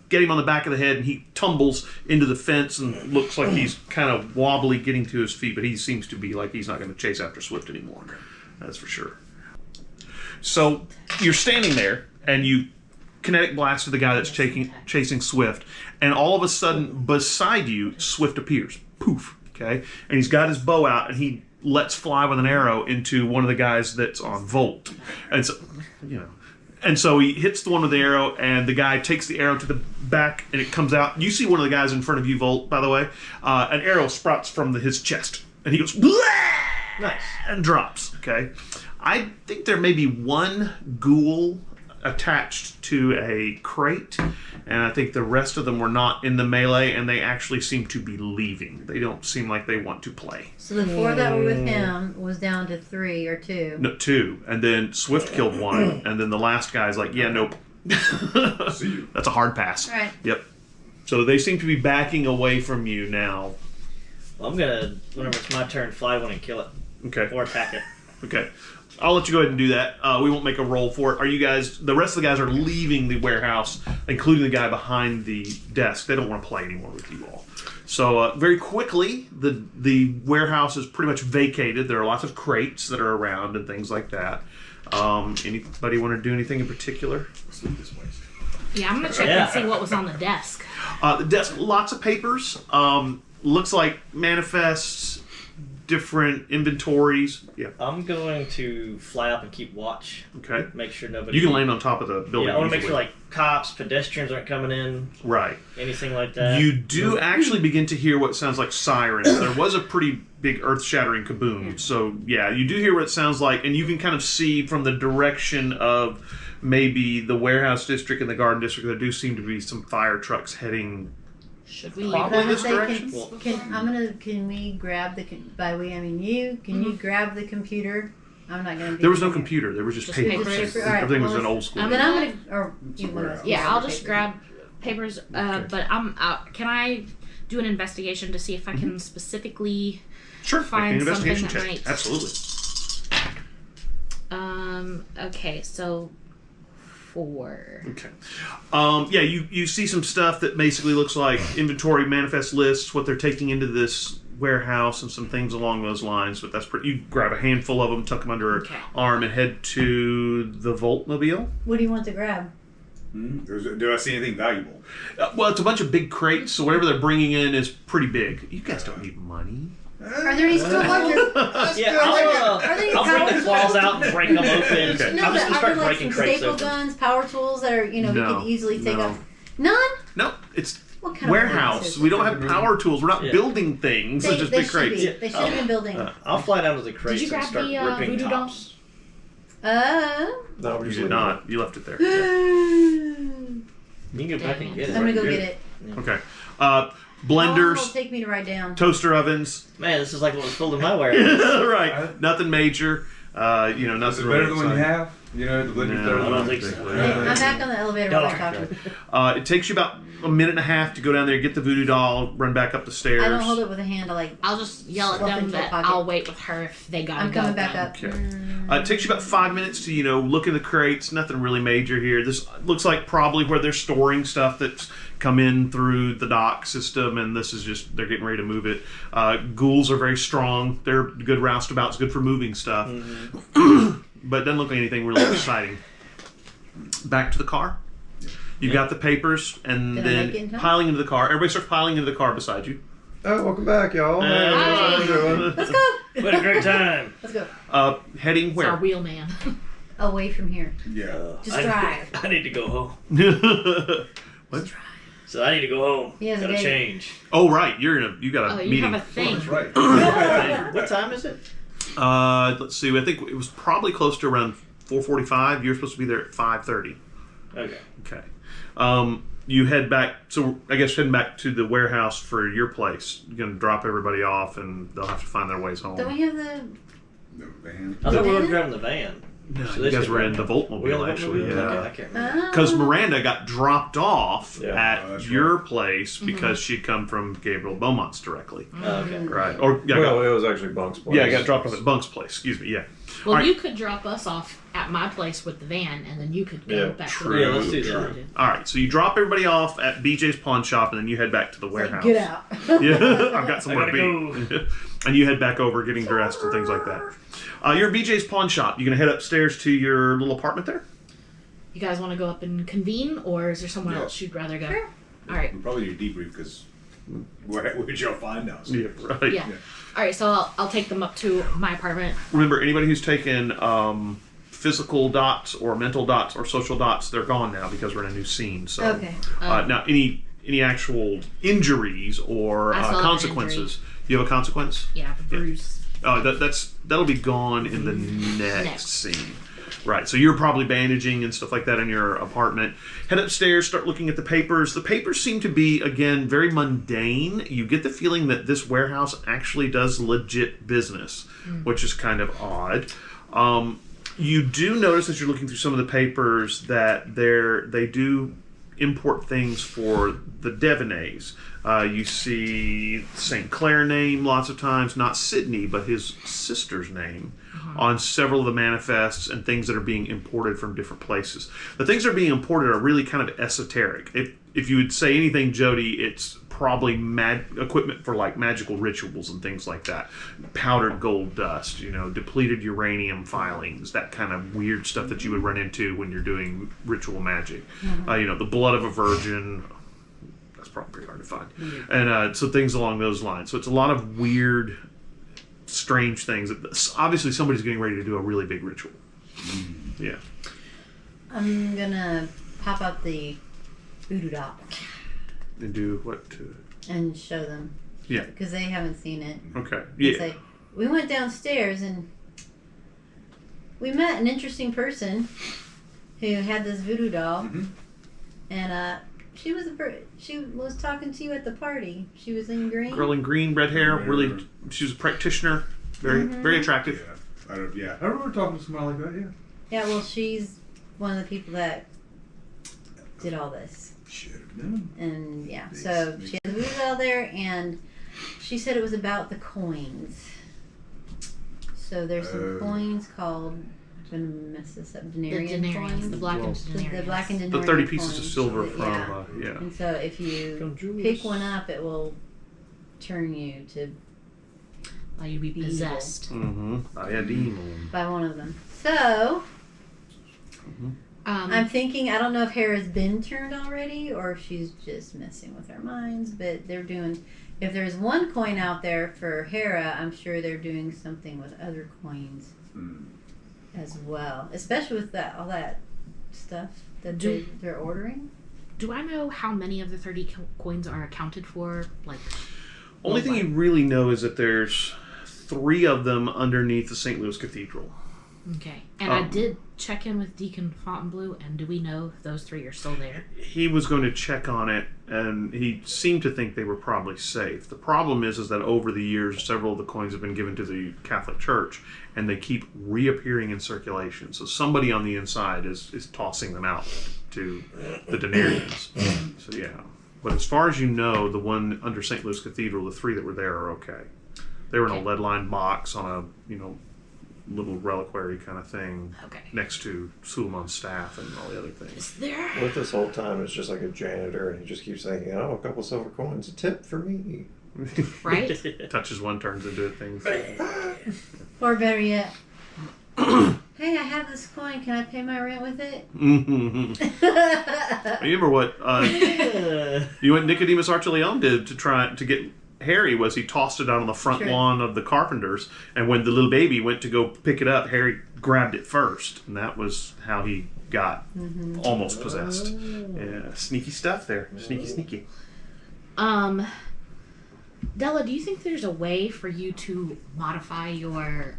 Speaker 2: get him on the back of the head, and he tumbles into the fence and looks like he's kind of wobbly getting to his feet, but he seems to be like he's not going to chase after Swift anymore. That's for sure. So you're standing there, and you kinetic blast to the guy that's chasing Swift, and all of a sudden, beside you, Swift appears. Poof. Okay? And he's got his bow out, and he lets fly with an arrow into one of the guys that's on Volt. And so, and so he hits the one with the arrow, and the guy takes the arrow to the back, and it comes out. You see one of the guys in front of you, Volt, by the way. An arrow sprouts from his chest, and he goes, "Bleh!"
Speaker 4: Nice.
Speaker 2: And drops. Okay? I think there may be one ghoul attached to a crate, and I think the rest of them were not in the melee, and they actually seem to be leaving. They don't seem like they want to play.
Speaker 3: So the 4 that were with him was down to 3 or 2.
Speaker 2: No, 2, and then Swift killed 1, and then the last guy's like, yeah, nope.
Speaker 5: See you.
Speaker 2: That's a hard pass.
Speaker 3: All right.
Speaker 2: Yep. So they seem to be backing away from you now.
Speaker 4: Well, I'm gonna, whenever it's my turn, fly one and kill it.
Speaker 2: Okay.
Speaker 4: Or attack it.
Speaker 2: Okay. I'll let you go ahead and do that. We won't make a roll for it. Are you guys... The rest of the guys are leaving the warehouse, including the guy behind the desk. They don't want to play anymore with you all. So very quickly, the warehouse is pretty much vacated. There are lots of crates that are around and things like that. Anybody want to do anything in particular?
Speaker 5: Let's leave this place.
Speaker 7: Yeah, I'm gonna check and see what was on the desk.
Speaker 2: The desk, lots of papers. Looks like manifests, different inventories. Yeah.
Speaker 4: I'm going to fly up and keep watch.
Speaker 2: Okay.
Speaker 4: Make sure nobody...
Speaker 2: You can land on top of the building.
Speaker 4: Yeah, I want to make
Speaker 2: easily.
Speaker 4: sure, like, cops, pedestrians aren't coming in.
Speaker 2: Right.
Speaker 4: Anything like that.
Speaker 2: You do actually begin to hear what sounds like sirens. There was a pretty big earth-shattering kaboom. So, yeah, you do hear what it sounds like, and you can kind of see from the direction of maybe the warehouse district and the garden district, there do seem to be some fire trucks heading...
Speaker 7: Should we?
Speaker 2: Probably this direction.
Speaker 3: Can we grab the? By we, I mean you. Can you grab the computer? I'm not gonna.
Speaker 2: There was no computer. There was just paper.
Speaker 7: papers.
Speaker 3: All right,
Speaker 2: Everything was
Speaker 3: well,
Speaker 2: an old school.
Speaker 3: Then I'm gonna. Or you want to?
Speaker 7: Yeah, I'll just grab papers. But I'm out. Can I do an investigation to see if I can specifically
Speaker 2: Sure.
Speaker 7: find
Speaker 2: Make an investigation
Speaker 7: something
Speaker 2: check.
Speaker 7: that might?
Speaker 2: Absolutely.
Speaker 7: Okay, so 4.
Speaker 2: Okay. Yeah, you see some stuff that basically looks like inventory manifest lists, what they're taking into this warehouse, and some things along those lines. But that's pretty. You grab a handful of them, tuck them under your arm, and head to the Voltmobile.
Speaker 3: What do you want to grab?
Speaker 5: Do I see anything valuable?
Speaker 2: Well, it's a bunch of big crates, so whatever they're bringing in is pretty big. You guys don't need money.
Speaker 3: Are there any still larger?
Speaker 4: Yeah,
Speaker 3: Are they
Speaker 4: I'll bring the
Speaker 3: power
Speaker 4: claws
Speaker 3: tools?
Speaker 4: out and break them open.
Speaker 2: Okay.
Speaker 3: No,
Speaker 4: I'm just
Speaker 3: but
Speaker 4: gonna
Speaker 3: are
Speaker 4: start
Speaker 3: there like
Speaker 4: breaking
Speaker 3: some
Speaker 4: crates
Speaker 3: staple
Speaker 4: open.
Speaker 3: guns, power tools that are you
Speaker 2: No,
Speaker 3: can easily take
Speaker 2: no.
Speaker 3: off? None.
Speaker 2: No, it's
Speaker 3: What kind
Speaker 2: warehouse.
Speaker 3: Of
Speaker 2: We don't have power tools. We're not building things. They're just big crates.
Speaker 3: They should have been building.
Speaker 4: I'll fly down to the crates
Speaker 7: Did you
Speaker 4: and
Speaker 7: grab
Speaker 4: start
Speaker 7: the
Speaker 4: ripping
Speaker 7: voodoo
Speaker 4: tops.
Speaker 6: No,
Speaker 2: You did not. You left it there.
Speaker 4: You can go back and get it.
Speaker 3: I'm gonna go get it.
Speaker 2: Okay.
Speaker 3: How long
Speaker 2: Blenders,
Speaker 3: will it take me to ride down?
Speaker 2: toaster ovens.
Speaker 4: Man, this is like what was filled in my warehouse.
Speaker 2: Right. Nothing major. Nothing
Speaker 5: Is it
Speaker 2: really
Speaker 5: better than what you
Speaker 2: exciting.
Speaker 5: have? You know, the blender's better
Speaker 2: No,
Speaker 5: than
Speaker 4: I
Speaker 5: what
Speaker 4: don't
Speaker 5: you
Speaker 4: think so.
Speaker 3: Hey, I'm back on the elevator while I talk.
Speaker 2: It takes you about a minute and a half to go down there, get the voodoo doll, run back up the stairs.
Speaker 3: I don't hold it with a hand.
Speaker 7: I'll just yell at
Speaker 3: Slip
Speaker 7: them
Speaker 3: into a
Speaker 7: that
Speaker 3: pocket.
Speaker 7: I'll wait with her if they gotta
Speaker 3: I'm
Speaker 7: go.
Speaker 3: coming back
Speaker 7: then.
Speaker 3: up.
Speaker 2: Okay. It takes you about 5 minutes to, look in the crates. Nothing really major here. This looks like probably where they're storing stuff that's come in through the dock system, and this is just, they're getting ready to move it. Ghouls are very strong. They're good roustabouts, good for moving stuff. But it doesn't look like anything really exciting. Back to the car. You've got the papers, and
Speaker 3: Did I make it in
Speaker 2: then
Speaker 3: time?
Speaker 2: piling into the car. Everybody starts piling into the car beside you.
Speaker 6: Oh, welcome back, y'all. Hey,
Speaker 7: Hi.
Speaker 6: how you doing?
Speaker 3: Let's go.
Speaker 4: We had a great time.
Speaker 3: Let's go.
Speaker 2: Heading
Speaker 7: It's our
Speaker 2: where?
Speaker 7: wheelman.
Speaker 3: Away from here.
Speaker 5: Yeah.
Speaker 3: Just drive.
Speaker 4: I need to go home.
Speaker 2: What?
Speaker 4: So I need to go home.
Speaker 3: He has a
Speaker 4: Gotta
Speaker 3: date.
Speaker 4: change.
Speaker 2: Oh, right. You got a
Speaker 7: Oh, you
Speaker 2: meeting.
Speaker 7: have a thing.
Speaker 5: That's right.
Speaker 4: What time is it?
Speaker 2: Let's see. I think it was probably close to around 4:45. You're supposed to be there at 5:30.
Speaker 4: Okay.
Speaker 2: Okay. You head back. So I guess heading back to the warehouse for your place. You're gonna drop everybody off, and they'll have to find their ways home.
Speaker 3: Don't we have the?
Speaker 5: No van.
Speaker 4: I thought we were
Speaker 3: van?
Speaker 4: driving the van.
Speaker 2: No,
Speaker 4: So
Speaker 2: you
Speaker 4: they
Speaker 2: guys
Speaker 4: should
Speaker 2: were in
Speaker 4: run
Speaker 2: the
Speaker 4: We on
Speaker 2: Voltmobile,
Speaker 4: the
Speaker 2: actually.
Speaker 4: Voltmobile?
Speaker 2: Yeah.
Speaker 4: Okay, I can't remember.
Speaker 2: Because Miranda got dropped off
Speaker 4: Yeah.
Speaker 2: at
Speaker 5: that's
Speaker 2: your
Speaker 5: right.
Speaker 2: place because she'd come from Gabriel Beaumont's directly.
Speaker 4: Okay.
Speaker 2: Right. Or yeah,
Speaker 6: Well, it was actually Bunk's place.
Speaker 2: I got dropped off at Bunk's place. Excuse me. Yeah.
Speaker 7: Well,
Speaker 2: All right.
Speaker 7: you could drop us off at my place with the van, and then you could go
Speaker 6: Yeah,
Speaker 7: back
Speaker 2: true.
Speaker 7: to the
Speaker 4: Yeah, let's do that.
Speaker 2: All right. So you drop everybody off at BJ's pawn shop, and then you head back to the warehouse.
Speaker 3: Get out.
Speaker 2: Yeah, I've got somewhere
Speaker 4: I
Speaker 2: to be. And you head back over, getting dressed and things like that. You're at BJ's pawn shop. You gonna head upstairs to your little apartment there?
Speaker 7: You guys want to go up and convene, or is there someone
Speaker 5: Yeah.
Speaker 7: else you'd rather go?
Speaker 3: Sure.
Speaker 7: All right.
Speaker 5: We probably need to debrief because where'd y'all find us?
Speaker 2: Yeah. Right.
Speaker 7: Yeah. All right. So I'll take them up to my apartment.
Speaker 2: Remember, anybody who's taken physical dots or mental dots or social dots, they're gone now because we're in a new scene. So
Speaker 3: Okay.
Speaker 2: now, any actual injuries or
Speaker 7: I saw an
Speaker 2: consequences? You have a consequence?
Speaker 7: Yeah, the bruise.
Speaker 2: That'll be gone in the next scene. Right, so you're probably bandaging and stuff like that in your apartment. Head upstairs, start looking at the papers. The papers seem to be, again, very mundane. You get the feeling that this warehouse actually does legit business, which is kind of odd. You do notice as you're looking through some of the papers that they do import things for the Devanets. You see St. Clair name lots of times, not Sydney, but his sister's name on several of the manifests and things that are being imported from different places. The things that are being imported are really kind of esoteric. If you would say anything, Jody, it's probably equipment for like magical rituals and things like that. Powdered gold dust, depleted uranium filings, that kind of weird stuff that you would run into when you're doing ritual magic. The blood of a virgin. That's probably pretty hard to find. And so things along those lines. So it's a lot of weird, strange things. Obviously, somebody's getting ready to do a really big ritual. Yeah.
Speaker 3: I'm gonna pop out the voodoo doll
Speaker 2: And do what?
Speaker 3: and show them.
Speaker 2: Yeah.
Speaker 3: Because they haven't seen it.
Speaker 2: Okay.
Speaker 3: And
Speaker 2: Yeah.
Speaker 3: say, we went downstairs and we met an interesting person who had this voodoo doll, and she was talking to you at the party. She was in green.
Speaker 2: Girl in green, red hair. Really, she was a practitioner. Very attractive.
Speaker 5: Yeah. I remember talking to somebody like that, yeah.
Speaker 3: Yeah, well, she's one of the people that did all this.
Speaker 5: Should have known.
Speaker 3: And yeah, so she has a voodoo doll there, and she said it was about the coins. So there's some coins called, I'm going to mess this up,
Speaker 7: The
Speaker 3: denarian
Speaker 7: denarians,
Speaker 3: coins.
Speaker 7: the blackened
Speaker 3: The
Speaker 7: denarians.
Speaker 3: black and
Speaker 2: The
Speaker 3: denarian
Speaker 2: 30 pieces of
Speaker 3: coins.
Speaker 2: silver from,
Speaker 3: Yeah. And so if you pick one up, it will turn you to
Speaker 7: Allow you to be
Speaker 3: Evil.
Speaker 7: possessed.
Speaker 2: By a demon.
Speaker 3: by one of them. So
Speaker 7: Um,
Speaker 3: I'm thinking, I don't know if Hera's been turned already or if she's just messing with our minds, but they're doing, if there's one coin out there for Hera, I'm sure they're doing something with other coins as well, especially with all that stuff that they're ordering.
Speaker 7: Do I know how many of the 30 coins are accounted for? Like,
Speaker 2: Only thing you really know is that there's 3 of them underneath the St. Louis Cathedral.
Speaker 7: okay. And I did check in with Deacon Fontainebleau, and do we know if those 3 are still there?
Speaker 2: He was going to check on it, and he seemed to think they were probably safe. The problem is that over the years, several of the coins have been given to the Catholic Church, and they keep reappearing in circulation. So somebody on the inside is tossing them out to the denarians. So yeah. But as far as you know, the one under St. Louis Cathedral, the 3 that were there are okay. They were in a lead-lined box on a, little reliquary kind of thing next to Suleiman's staff and all the other things.
Speaker 7: Is there?
Speaker 6: With this whole time, it's just like a janitor, and he just keeps saying, "Oh, a couple silver coins, a tip for me."
Speaker 7: Right?
Speaker 2: Touches one, turns into things.
Speaker 3: Or better yet, hey, I have this coin. Can I pay my rent with it?
Speaker 2: Remember what Nicodemus Archeleon did to try to get Harry was he tossed it out on the front lawn of the Carpenters, and when the little baby went to go pick it up, Harry grabbed it first, and that was how he got almost possessed. Yeah, sneaky stuff there. Sneaky.
Speaker 7: Della, do you think there's a way for you to modify your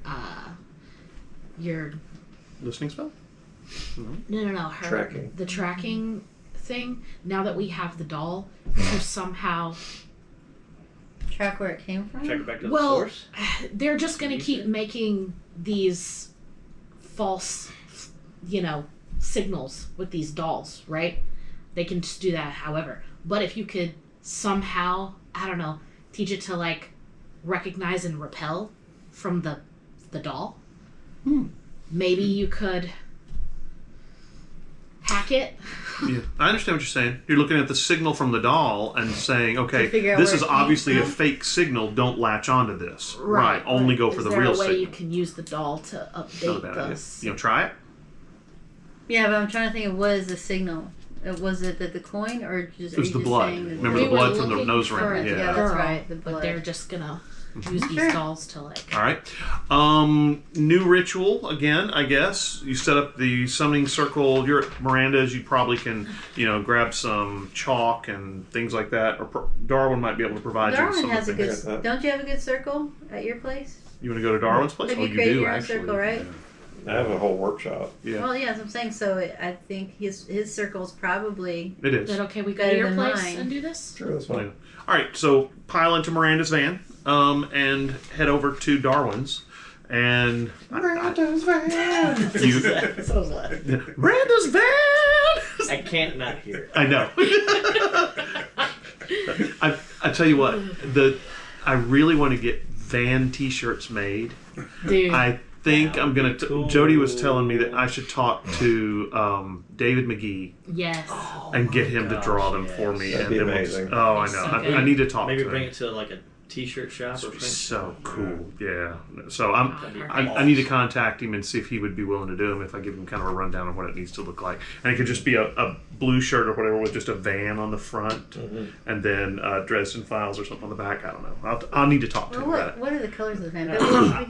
Speaker 2: Listening spell?
Speaker 7: No,
Speaker 6: Tracking.
Speaker 7: the tracking thing, now that we have the doll, to somehow
Speaker 3: Track where it came from?
Speaker 4: Check it back to the source.
Speaker 7: They're just going to keep making these false, signals with these dolls, right? They can just do that however. But if you could somehow, I don't know, teach it to, like, recognize and repel from the doll, maybe you could hack it.
Speaker 2: Yeah, I understand what you're saying. You're looking at the signal from the doll and saying, okay,
Speaker 3: figure out
Speaker 2: this
Speaker 3: where
Speaker 2: is
Speaker 3: it came
Speaker 2: obviously a
Speaker 3: from?
Speaker 2: fake signal. Don't latch onto this. Right. Only go for the real
Speaker 7: Is there a way
Speaker 2: signal.
Speaker 7: you can use the doll to
Speaker 2: Not a
Speaker 7: update
Speaker 2: bad idea.
Speaker 7: this?
Speaker 2: Try it.
Speaker 3: Yeah, but I'm trying to think of what is the signal. Was it the coin or just?
Speaker 2: It was the blood. Remember
Speaker 7: We
Speaker 2: the
Speaker 7: were
Speaker 2: blood from the
Speaker 7: looking
Speaker 2: nose
Speaker 7: for
Speaker 2: ring?
Speaker 7: it,
Speaker 3: Yeah,
Speaker 2: Yeah.
Speaker 3: that's right. The
Speaker 7: But
Speaker 3: blood.
Speaker 7: they're just gonna use
Speaker 3: Sure.
Speaker 7: these dolls to, like.
Speaker 2: All right. New ritual again, I guess. You set up the summoning circle. You're at Miranda's. You probably can, grab some chalk and things like that. Or Darwin might be able to provide you with
Speaker 3: Darwin
Speaker 2: some
Speaker 3: has a
Speaker 2: of the
Speaker 3: good.
Speaker 2: things.
Speaker 6: that.
Speaker 3: Don't you have a good circle at your place?
Speaker 2: You want to go to Darwin's place?
Speaker 3: Have
Speaker 2: Oh,
Speaker 3: you
Speaker 2: you
Speaker 3: created
Speaker 2: do
Speaker 3: your own
Speaker 2: actually.
Speaker 3: circle, right?
Speaker 6: I have a whole workshop.
Speaker 2: Yeah.
Speaker 3: Well, yeah, that's what I'm saying. So I think his circle's probably
Speaker 2: It
Speaker 7: Is
Speaker 2: is.
Speaker 7: that okay? We go
Speaker 3: Better
Speaker 7: to your
Speaker 3: than
Speaker 7: place
Speaker 3: mine.
Speaker 7: and do this?
Speaker 6: Sure, that's fine.
Speaker 2: All right, so pile into Miranda's van and head over to Darwin's. And
Speaker 6: Miranda's van.
Speaker 2: you,
Speaker 4: So loud.
Speaker 2: Miranda's van.
Speaker 4: I can't not hear it.
Speaker 2: I know. I tell you what, I really want to get van T-shirts made.
Speaker 7: Dude.
Speaker 2: I think
Speaker 4: That
Speaker 2: I'm
Speaker 4: would
Speaker 2: gonna.
Speaker 4: be cool.
Speaker 2: Jody was telling me that I should talk to David McGee
Speaker 7: Yes.
Speaker 2: and get him to
Speaker 4: gosh,
Speaker 2: draw them
Speaker 4: yes.
Speaker 2: for me.
Speaker 6: That'd
Speaker 2: and
Speaker 6: be
Speaker 2: then we'll
Speaker 6: amazing.
Speaker 2: just- oh, I know.
Speaker 7: So
Speaker 2: I
Speaker 7: good.
Speaker 2: need to talk
Speaker 4: Maybe
Speaker 2: to
Speaker 4: bring
Speaker 2: him.
Speaker 4: it to like a t-shirt shop or
Speaker 2: It'd be
Speaker 4: something.
Speaker 2: so cool, yeah. So
Speaker 4: That'd be
Speaker 2: I need to contact him and see if he would be willing to do them. If I give him kind of a rundown of what it needs to look like, and it could just be a blue shirt or whatever with just a van on the front, and then Dresden files or something on the back. I don't know. I'll need to talk to
Speaker 3: Well,
Speaker 2: him about it.
Speaker 3: what are the colors of the van?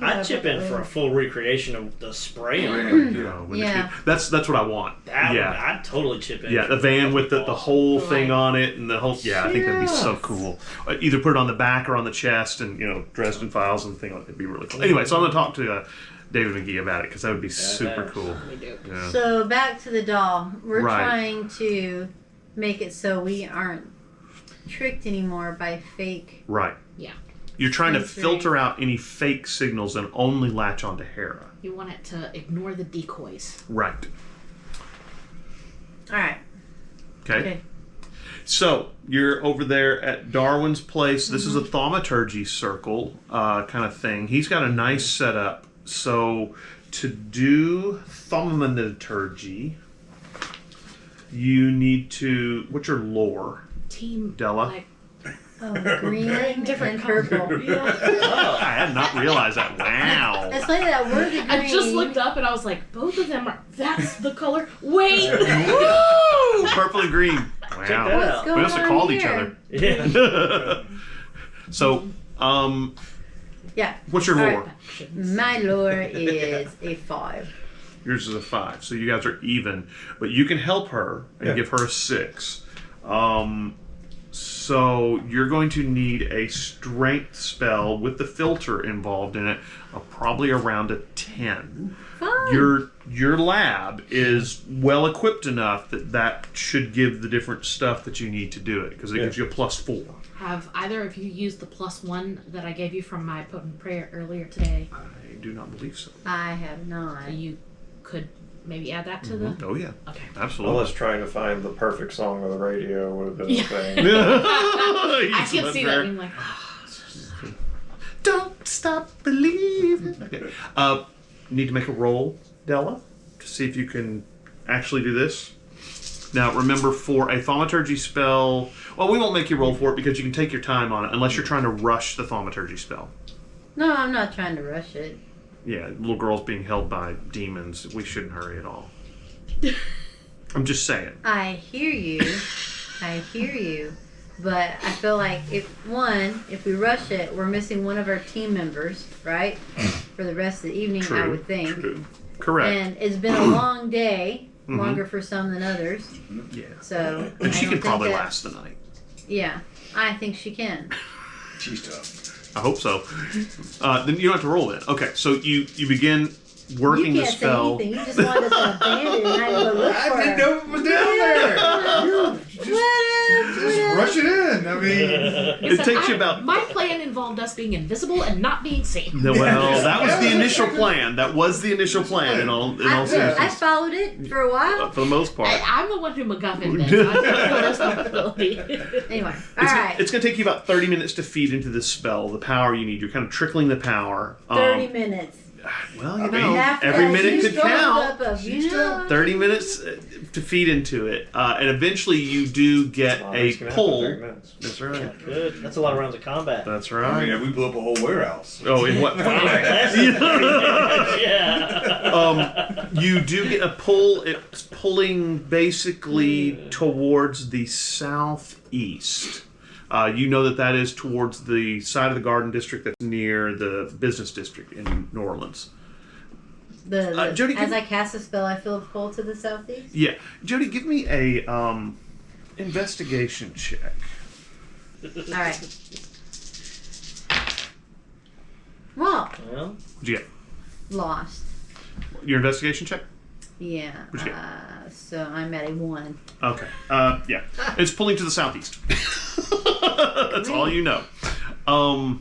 Speaker 4: I'd chip in for a full recreation of the spray on it.
Speaker 2: You know, wouldn't it
Speaker 3: Yeah.
Speaker 2: be- that's what I want.
Speaker 4: That
Speaker 2: Yeah.
Speaker 4: I'd totally chip in.
Speaker 2: Yeah, the van with the whole thing on it and the whole. Yeah, I think that'd be so
Speaker 3: Yes.
Speaker 2: cool. Either put it on the back or on the chest, and Dresden files and thing. It'd be really cool. Anyway, so I'm gonna talk to David McGee about it because that would be super cool.
Speaker 7: We do.
Speaker 2: Yeah.
Speaker 3: So back to the doll. We're
Speaker 2: Right.
Speaker 3: trying to make it so we aren't tricked anymore by fake.
Speaker 2: Right.
Speaker 7: Yeah.
Speaker 2: You're trying to
Speaker 3: That's right.
Speaker 2: filter out any fake signals and only latch onto Hera.
Speaker 7: You want it to ignore the decoys.
Speaker 2: Right.
Speaker 3: All right.
Speaker 2: Okay. So you're over there at Darwin's place. This is a thaumaturgy circle kind of thing. He's got a nice setup. So to do thaumaturgy, you need to. What's your lore,
Speaker 7: Team
Speaker 2: Della?
Speaker 7: Like,
Speaker 3: Oh, green and
Speaker 7: different
Speaker 3: purple.
Speaker 4: Oh,
Speaker 2: I had not realized that. Wow.
Speaker 3: That's funny that word the green.
Speaker 7: I just looked up and I was like, both of them are. That's the color. Wait. Woo!
Speaker 2: Purple and green.
Speaker 4: that
Speaker 2: Wow.
Speaker 4: out.
Speaker 3: What's
Speaker 2: We must have
Speaker 3: going on
Speaker 2: called each
Speaker 3: here?
Speaker 2: other.
Speaker 4: yeah.
Speaker 2: So,
Speaker 3: Yeah.
Speaker 2: what's your
Speaker 3: All
Speaker 2: lore?
Speaker 3: right. My lure is a 5.
Speaker 2: Yours is a 5. So you guys are even. But you can help her and give her a 6. So you're going to need a strength spell with the filter involved in it, probably around a 10.
Speaker 3: Fine.
Speaker 2: Your lab is well equipped enough that should give the different stuff that you need to do it, because it gives you a +4.
Speaker 7: Have either of you used the +1 that I gave you from my potent prayer earlier today?
Speaker 2: I do not believe so.
Speaker 3: I have not.
Speaker 7: So you could maybe add that to the...
Speaker 2: Oh yeah,
Speaker 7: Okay.
Speaker 2: absolutely.
Speaker 6: Unless trying to find the perfect song on the radio would have been the thing.
Speaker 7: I can see that being like...
Speaker 2: Don't stop believing. Okay. Need to make a roll, Della, to see if you can actually do this. Now, remember, for a thaumaturgy spell... Well, we won't make you roll for it because you can take your time on it, unless you're trying to rush the thaumaturgy spell.
Speaker 3: No, I'm not trying to rush it.
Speaker 2: Yeah, little girl's being held by demons. We shouldn't hurry at all. I'm just saying.
Speaker 3: I hear you. I hear you. But I feel like if we rush it, we're missing one of our team members, right? For the rest of the evening,
Speaker 2: True,
Speaker 3: I would think.
Speaker 2: True. Correct.
Speaker 3: And it's been a long day, longer for some than others.
Speaker 2: Yeah.
Speaker 3: So
Speaker 2: And she
Speaker 3: I
Speaker 2: can
Speaker 3: don't
Speaker 2: probably
Speaker 3: think that-
Speaker 2: last the night.
Speaker 3: Yeah, I think she can.
Speaker 5: She's tough.
Speaker 2: I hope so. Then you don't have to roll it. Okay, so you begin working
Speaker 3: You
Speaker 2: the
Speaker 3: can't say
Speaker 2: spell.
Speaker 3: anything. You just wanted us to abandon and I go look for
Speaker 5: I didn't
Speaker 3: her.
Speaker 5: know it was down there. Just rush it in. I mean,
Speaker 2: It takes you about...
Speaker 7: My plan involved us being invisible and not being seen.
Speaker 2: No, well, that was the initial plan. That was the initial plan in all
Speaker 3: I
Speaker 2: seriousness.
Speaker 3: followed it for a while.
Speaker 2: For the most part.
Speaker 7: I'm the one who MacGuffin this. So I take full responsibility.
Speaker 3: Anyway, all right.
Speaker 2: It's going to take you about 30 minutes to feed into this spell, the power you need. You're kind of trickling the power.
Speaker 3: 30 minutes.
Speaker 2: Well, you
Speaker 5: I mean,
Speaker 2: know,
Speaker 3: After
Speaker 2: every
Speaker 3: that
Speaker 2: minute
Speaker 3: huge
Speaker 2: could count.
Speaker 3: buildup of, you know,
Speaker 2: 30 minutes to feed into it. And eventually you do get
Speaker 6: Oh,
Speaker 2: a
Speaker 6: it's gonna happen in 30
Speaker 2: pull.
Speaker 6: minutes.
Speaker 2: That's right.
Speaker 4: Good. That's a lot of rounds of combat.
Speaker 2: That's
Speaker 5: I
Speaker 2: right.
Speaker 5: mean, we blew up a whole warehouse.
Speaker 2: Oh, in what?
Speaker 4: Yeah.
Speaker 2: You do get a pull. It's pulling basically towards the southeast. You know that is towards the side of the garden district that's near the business district in New Orleans. Jody,
Speaker 3: as I cast a spell, I feel a pull to the southeast.
Speaker 2: Yeah. Jody, give me a investigation check.
Speaker 3: All right. Well,
Speaker 4: Well,
Speaker 2: What'd you get?
Speaker 3: lost.
Speaker 2: Your investigation check?
Speaker 3: Yeah.
Speaker 2: What'd you
Speaker 3: So I'm at a 1.
Speaker 2: Okay. Yeah. It's pulling to the southeast. That's all you know. All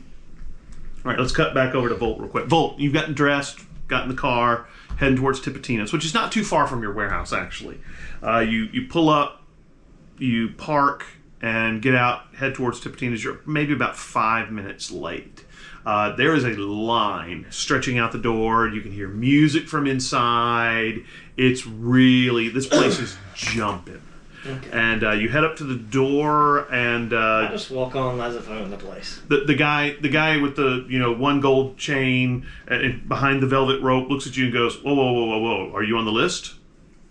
Speaker 2: right, let's cut back over to Volt real quick. Volt, you've gotten dressed, got in the car, heading towards Tipitina's, which is not too far from your warehouse, actually. You pull up, you park, and get out, head towards Tipitina's. You're maybe about 5 minutes late. There is a line stretching out the door. You can hear music from inside. It's really, this place is jumping.
Speaker 4: okay.
Speaker 2: And you head up to the door, and
Speaker 4: I just walk on as if I own the place.
Speaker 2: the guy with the one gold chain and behind the velvet rope looks at you and goes, whoa, are you on the list?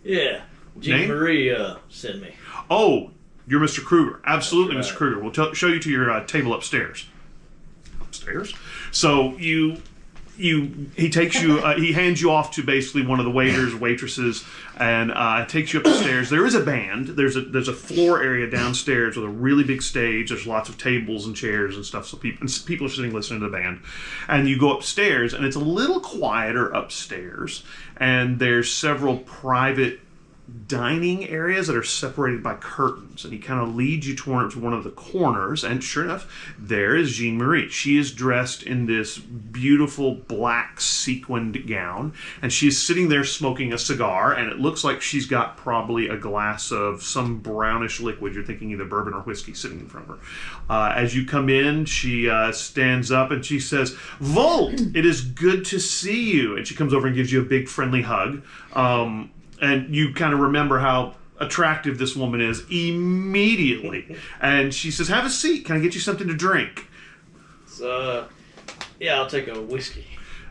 Speaker 4: Yeah. Jean
Speaker 2: Name?
Speaker 4: Marie sent me.
Speaker 2: Oh, you're Mr. Kruger. Absolutely,
Speaker 4: That's
Speaker 2: Mr.
Speaker 4: right.
Speaker 2: Kruger. We'll show you to your table upstairs. Upstairs? So he takes you, he hands you off to basically one of the waiters, waitresses, and takes you up the stairs. There is a band. There's a floor area downstairs with a really big stage. There's lots of tables and chairs and stuff, so people are sitting listening to the band. And you go upstairs, and it's a little quieter upstairs, and there's several private dining areas that are separated by curtains, and he kind of leads you towards one of the corners, and sure enough, there is Jean Marie. She is dressed in this beautiful black sequined gown, and she's sitting there smoking a cigar, and it looks like she's got probably a glass of some brownish liquid. You're thinking either bourbon or whiskey sitting in front of her. As you come in, she stands up and she says, "Volt, it is good to see you," and she comes over and gives you a big friendly hug. And you kind of remember how attractive this woman is immediately. And she says, "Have a seat. Can I get you something to drink?"
Speaker 4: So, yeah, I'll take a whiskey.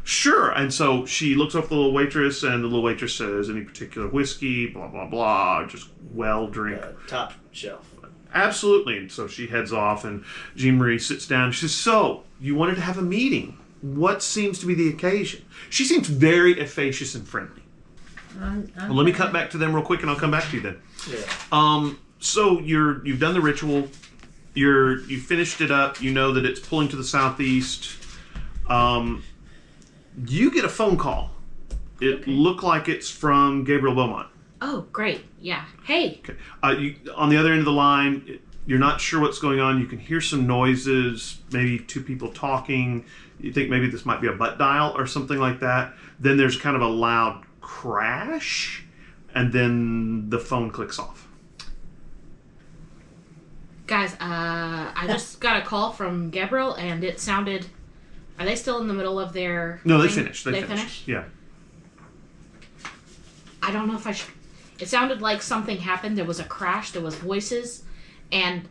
Speaker 2: Sure. And so she looks up at the little waitress, and the little waitress says, "Any particular whiskey, blah, blah, blah, just well drink."
Speaker 4: Top shelf.
Speaker 2: Absolutely. And so she heads off, and Jean Marie sits down. She says, "So, you wanted to have a meeting. What seems to be the occasion?" She seems very effacious and friendly. Well, let me cut back to them real quick, and I'll come back to you then.
Speaker 4: Yeah.
Speaker 2: So you've done the ritual. You finished it up. You know that it's pulling to the southeast. You get a phone call. It looked like it's from Gabriel Beaumont.
Speaker 7: Oh, great. Yeah. Hey.
Speaker 2: Okay. On the other end of the line, you're not sure what's going on. You can hear some noises, maybe two people talking. You think maybe this might be a butt dial or something like that. Then there's kind of a loud crash, and then the phone clicks off.
Speaker 7: Guys, I just got a call from Gabriel, and it sounded... Are they still in the middle of their...
Speaker 2: No, they
Speaker 7: thing?
Speaker 2: finished. They finished. Yeah.
Speaker 7: I don't know if I should... It sounded like something happened. There was a crash. There was voices. And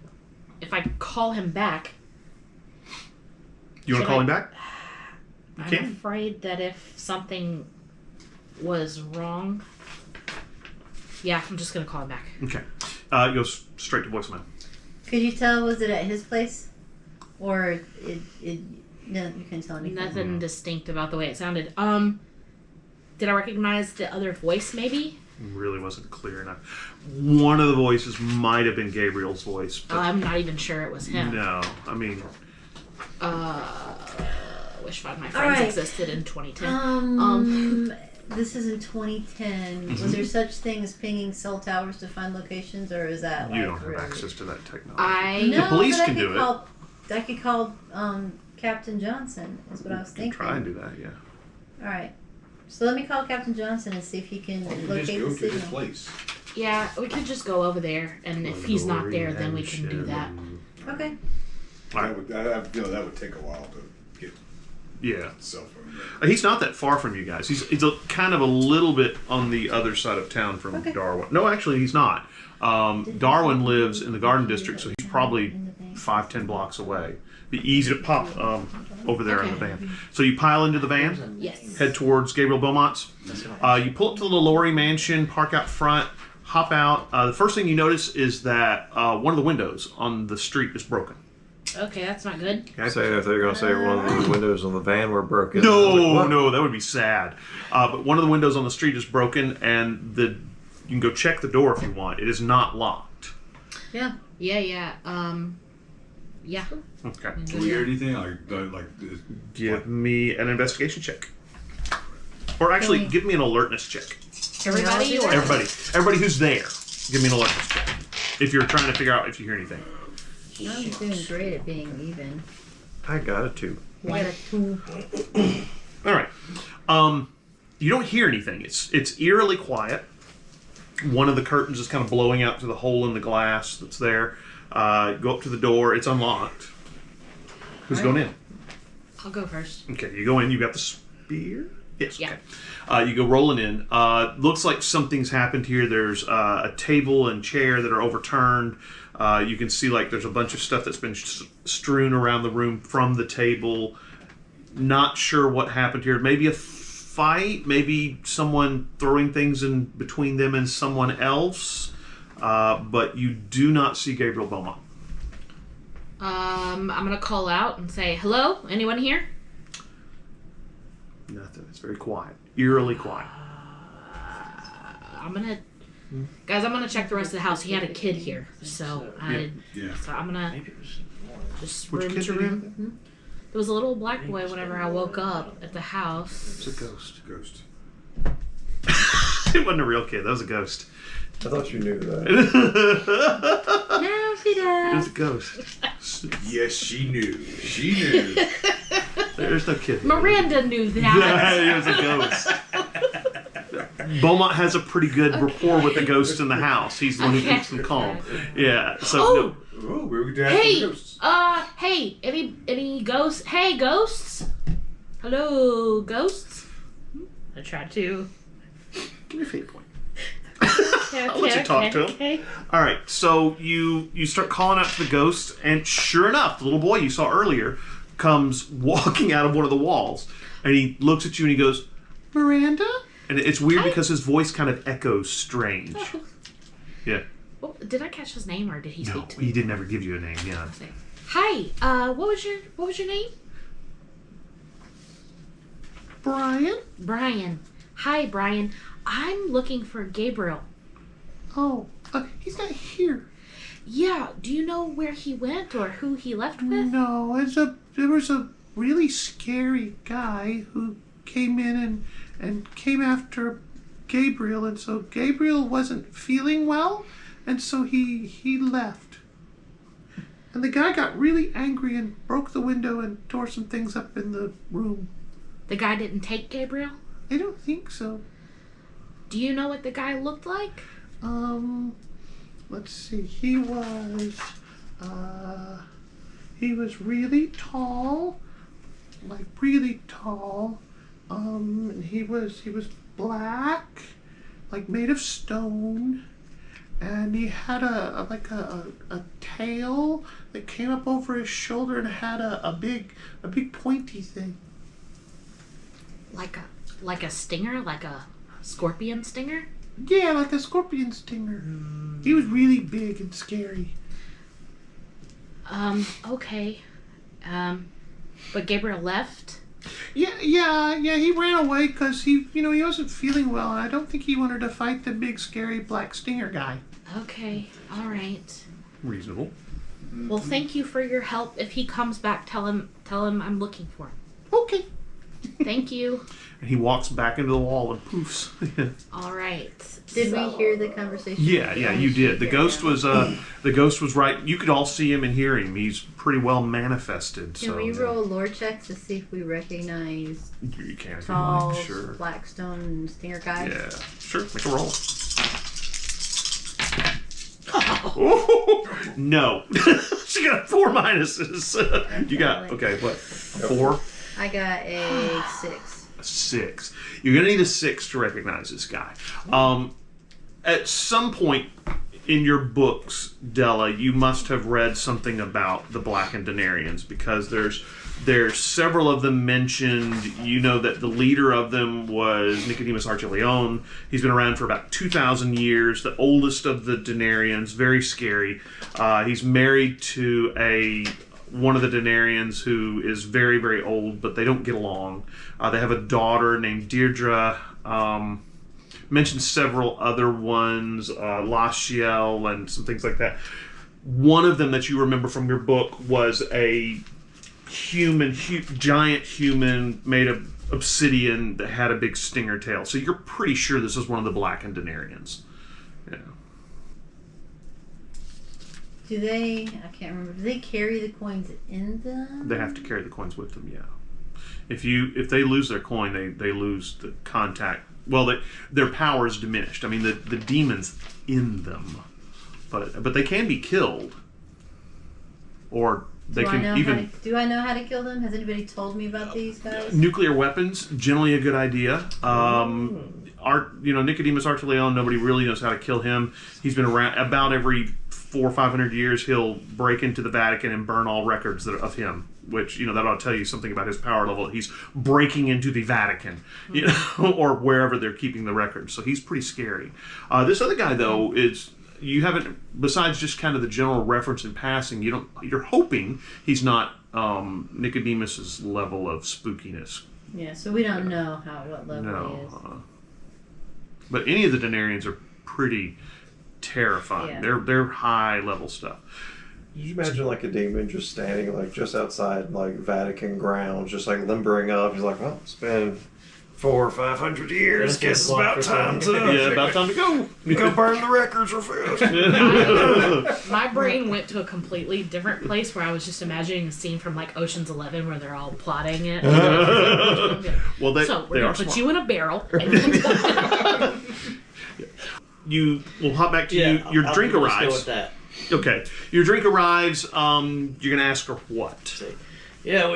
Speaker 7: if I call him back...
Speaker 2: You want to call him back?
Speaker 7: I'm
Speaker 2: can.
Speaker 7: afraid that if something was wrong... Yeah, I'm just going to call him back.
Speaker 2: Okay. It goes straight to voicemail.
Speaker 3: Could you tell, was it at his place? Or no, you couldn't tell anything.
Speaker 7: Nothing distinct about the way it sounded. Did I recognize the other voice, maybe?
Speaker 2: Really wasn't clear enough. One of the voices might have been Gabriel's voice. But
Speaker 7: I'm not even sure it was him.
Speaker 2: no, I mean...
Speaker 7: Wish Find My Friends
Speaker 3: right.
Speaker 7: existed in 2010.
Speaker 3: This is in 2010. Was there such thing as pinging cell towers to find locations, or is that like
Speaker 2: You don't have
Speaker 3: really...
Speaker 2: access to that technology.
Speaker 7: I...
Speaker 3: No,
Speaker 2: The police
Speaker 3: but
Speaker 2: can do it.
Speaker 3: I could call Captain Johnson. Is what I was
Speaker 2: You can
Speaker 3: thinking.
Speaker 2: try and do that, yeah.
Speaker 3: All right. So let me call Captain Johnson and see if he can
Speaker 5: Or you
Speaker 3: locate
Speaker 5: just
Speaker 3: the
Speaker 5: go to his
Speaker 3: signal.
Speaker 5: place.
Speaker 7: Yeah, we could just go over there, and if he's not there, then we can do that.
Speaker 3: Okay.
Speaker 5: That would, I feel that would take a while to get
Speaker 2: Yeah.
Speaker 5: cell phone ready.
Speaker 2: He's not that far from you guys. He's kind of a little bit on the other side of town from
Speaker 3: Okay.
Speaker 2: Darwin. No, actually, he's not. Darwin lives in the Garden District, so he's probably 5-10 blocks away. Be easy to pop over there in the van. So you pile into the van,
Speaker 7: Yes.
Speaker 2: head towards Gabriel Beaumont's. You pull up to the LaLaurie mansion, park out front, hop out. The first thing you notice is that one of the windows on the street is broken.
Speaker 7: Okay, that's not good.
Speaker 6: Say if they're gonna say one of the windows on the van were broken. I was
Speaker 2: No,
Speaker 6: like, what?
Speaker 2: no, that would be sad. But one of the windows on the street is broken, and you can go check the door if you want. It is not locked.
Speaker 3: Yeah.
Speaker 7: Yeah. Yeah.
Speaker 2: Okay.
Speaker 5: Do we hear anything like
Speaker 2: Give me an investigation check. Or actually,
Speaker 3: Okay.
Speaker 2: give me an alertness check.
Speaker 7: Everybody or...
Speaker 2: Everybody who's there, give me an alertness check. If you're trying to figure out if you hear anything.
Speaker 3: I'm doing great at being even.
Speaker 6: I got it too.
Speaker 3: You got a 2.
Speaker 2: All right. You don't hear anything. It's eerily quiet. One of the curtains is kind of blowing out through the hole in the glass that's there. Go up to the door. It's unlocked. Who's going in?
Speaker 7: I'll go first.
Speaker 2: Okay, you go in. You got the spear? Yes.
Speaker 7: Yeah.
Speaker 2: Okay. You go rolling in. Looks like something's happened here. There's a table and chair that are overturned. You can see like there's a bunch of stuff that's been strewn around the room from the table. Not sure what happened here. Maybe a fight. Maybe someone throwing things in between them and someone else. But you do not see Gabriel Beaumont.
Speaker 7: I'm gonna call out and say, "Hello, anyone here?"
Speaker 2: Nothing. It's very quiet. Eerily quiet.
Speaker 7: I'm gonna check the rest of the house. He had a kid here, so
Speaker 5: yeah.
Speaker 7: so I'm gonna
Speaker 4: Maybe it was more.
Speaker 7: just
Speaker 2: Which
Speaker 7: room
Speaker 2: kid
Speaker 7: to
Speaker 2: did you
Speaker 7: room. There was a little black boy whenever I woke up at the house.
Speaker 2: It's a ghost.
Speaker 5: Ghost.
Speaker 2: It wasn't a real kid. That was a ghost.
Speaker 6: I thought you knew that.
Speaker 3: Now she
Speaker 2: It was
Speaker 3: does.
Speaker 2: a ghost.
Speaker 5: Yes, she knew. She knew.
Speaker 2: There's no kid.
Speaker 7: Miranda knew that.
Speaker 2: It was a ghost. Beaumont has a pretty good rapport with the ghost in the house. He's the one who keeps them calm. Yeah. So
Speaker 7: Oh!
Speaker 5: Oh, we were dancing
Speaker 7: Hey,
Speaker 5: ghosts.
Speaker 7: hey, any ghosts? Hey, ghosts! Hello, ghosts? I tried to.
Speaker 2: give me a fate point.
Speaker 7: Okay,
Speaker 2: I'll let you talk to him.
Speaker 7: okay.
Speaker 2: All right. So you start calling out to the ghost, and sure enough, the little boy you saw earlier comes walking out of one of the walls, and he looks at you and he goes, "Miranda." And it's weird
Speaker 7: Hi.
Speaker 2: because his voice kind of echoes strange. Yeah.
Speaker 7: Well, did I catch his name or did he
Speaker 2: No,
Speaker 7: speak to me?
Speaker 2: he did never give you a name. Yeah.
Speaker 7: Hi, what was your name?
Speaker 2: Brian.
Speaker 7: Brian. Hi, Brian. I'm looking for Gabriel.
Speaker 8: Oh, he's not here.
Speaker 7: Yeah, do you know where he went or who he left with?
Speaker 8: No, there was a really scary guy who came in and came after Gabriel, and so Gabriel wasn't feeling well, and so he left. And the guy got really angry and broke the window and tore some things up in the room.
Speaker 7: The guy didn't take Gabriel?
Speaker 8: I don't think so.
Speaker 7: Do you know what the guy looked like?
Speaker 8: Let's see. He was really tall, like really tall. And he was black, like made of stone, and he had a tail that came up over his shoulder and had a big pointy thing.
Speaker 7: Like a stinger, like a scorpion stinger?
Speaker 8: Yeah, like a scorpion stinger. He was really big and scary.
Speaker 7: Okay. But Gabriel left?
Speaker 8: Yeah, he ran away because he wasn't feeling well, and I don't think he wanted to fight the big, scary black stinger guy.
Speaker 7: Okay, all right.
Speaker 2: Reasonable.
Speaker 7: Well, thank you for your help. If he comes back, tell him I'm looking for him.
Speaker 8: Okay.
Speaker 7: Thank you.
Speaker 2: And he walks back into the wall and poofs.
Speaker 7: All right.
Speaker 3: Did we hear the conversation?
Speaker 2: Yeah, you did. The ghost was right. You could all see him and hear him. He's pretty well manifested.
Speaker 3: Can we roll lore checks to see if we recognize
Speaker 2: You can if you
Speaker 3: tall,
Speaker 2: like. Sure.
Speaker 3: Blackstone stinger guys?
Speaker 2: Yeah. Sure. Make a roll. Oh, no. She got 4 minuses. You got what? 4?
Speaker 3: I got a 6.
Speaker 2: 6. You're gonna need a 6 to recognize this guy. At some point in your books, Della, you must have read something about the Blackened Denarians, because there's several of them mentioned. You know that the leader of them was Nicodemus Archeleon. He's been around for about 2,000 years, the oldest of the Denarians, very scary. He's married to one of the Denarians who is very, very old, but they don't get along. They have a daughter named Deirdre. Mentioned several other ones, Lashiel and some things like that. One of them that you remember from your book was a giant human made of obsidian that had a big stinger tail. So you're pretty sure this is one of the Blackened Denarians. Yeah.
Speaker 3: Do they? I can't remember. Do they carry the coins in them?
Speaker 2: They have to carry the coins with them. Yeah. If they lose their coin, they lose the contact. Well, their power is diminished. I mean, the demon's in them, but they can be killed, or they can even.
Speaker 3: Do I know how to kill them? Has anybody told me about these guys?
Speaker 2: Nuclear weapons, generally a good idea. Nicodemus Archeleon, nobody really knows how to kill him. He's been around about every 400 or 500 years. He'll break into the Vatican and burn all records of him, which that ought to tell you something about his power level. He's breaking into the Vatican, or wherever they're keeping the records. So he's pretty scary. This other guy, though, you haven't, besides just kind of the general reference in passing, you're hoping he's not Nicodemus's level of spookiness.
Speaker 3: Yeah, so we don't know what level he is.
Speaker 2: But any of the Denarians are pretty terrifying. Yeah. They're high level stuff.
Speaker 6: Did you imagine like a demon just standing just outside Vatican grounds, just limbering up? He's like, well, it's been 400 or 500 years. Guess it's about time to
Speaker 2: go.
Speaker 6: Go burn the records real fast.
Speaker 7: My brain went to a completely different place where I was just imagining a scene from Ocean's 11 where they're all plotting it.
Speaker 2: Well,
Speaker 7: so we're gonna put you in a barrel.
Speaker 2: We'll hop back to you. Your drink arrives.
Speaker 4: Go with that.
Speaker 2: Okay, your drink arrives. You're gonna ask her what?
Speaker 4: Yeah,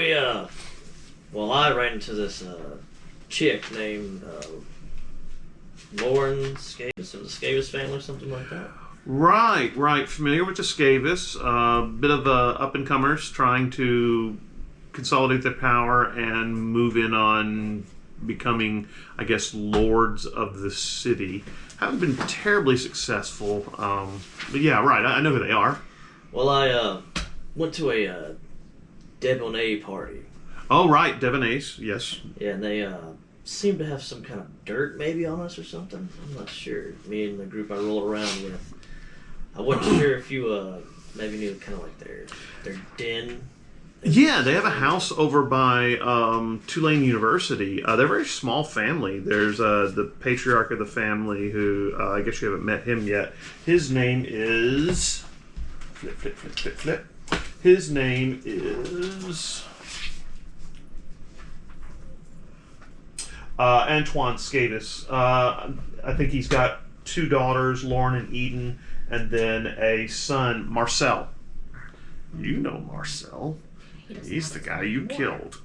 Speaker 4: I ran into this chick named Lauren Scavis of the Scavis family or something like that.
Speaker 2: Right. Familiar with the Scavis. Bit of up-and-comers trying to consolidate their power and move in on becoming, I guess, lords of the city. Haven't been terribly successful. But yeah, right. I know who they are.
Speaker 4: Well, I went to a debonair party.
Speaker 2: Oh, right. Debonair, yes.
Speaker 4: Yeah, and they seemed to have some kind of dirt maybe on us or something. I'm not sure. Me and the group I roll around with. I wasn't sure if you maybe knew kind of like their den.
Speaker 2: Yeah, they have a house over by Tulane University. They're a very small family. There's the patriarch of the family who, I guess you haven't met him yet. His name is... Flip. His name is... Antoine Scatus. I think he's got 2 daughters, Lauren and Eden, and then a son, Marcel. You know Marcel. He's the guy you killed.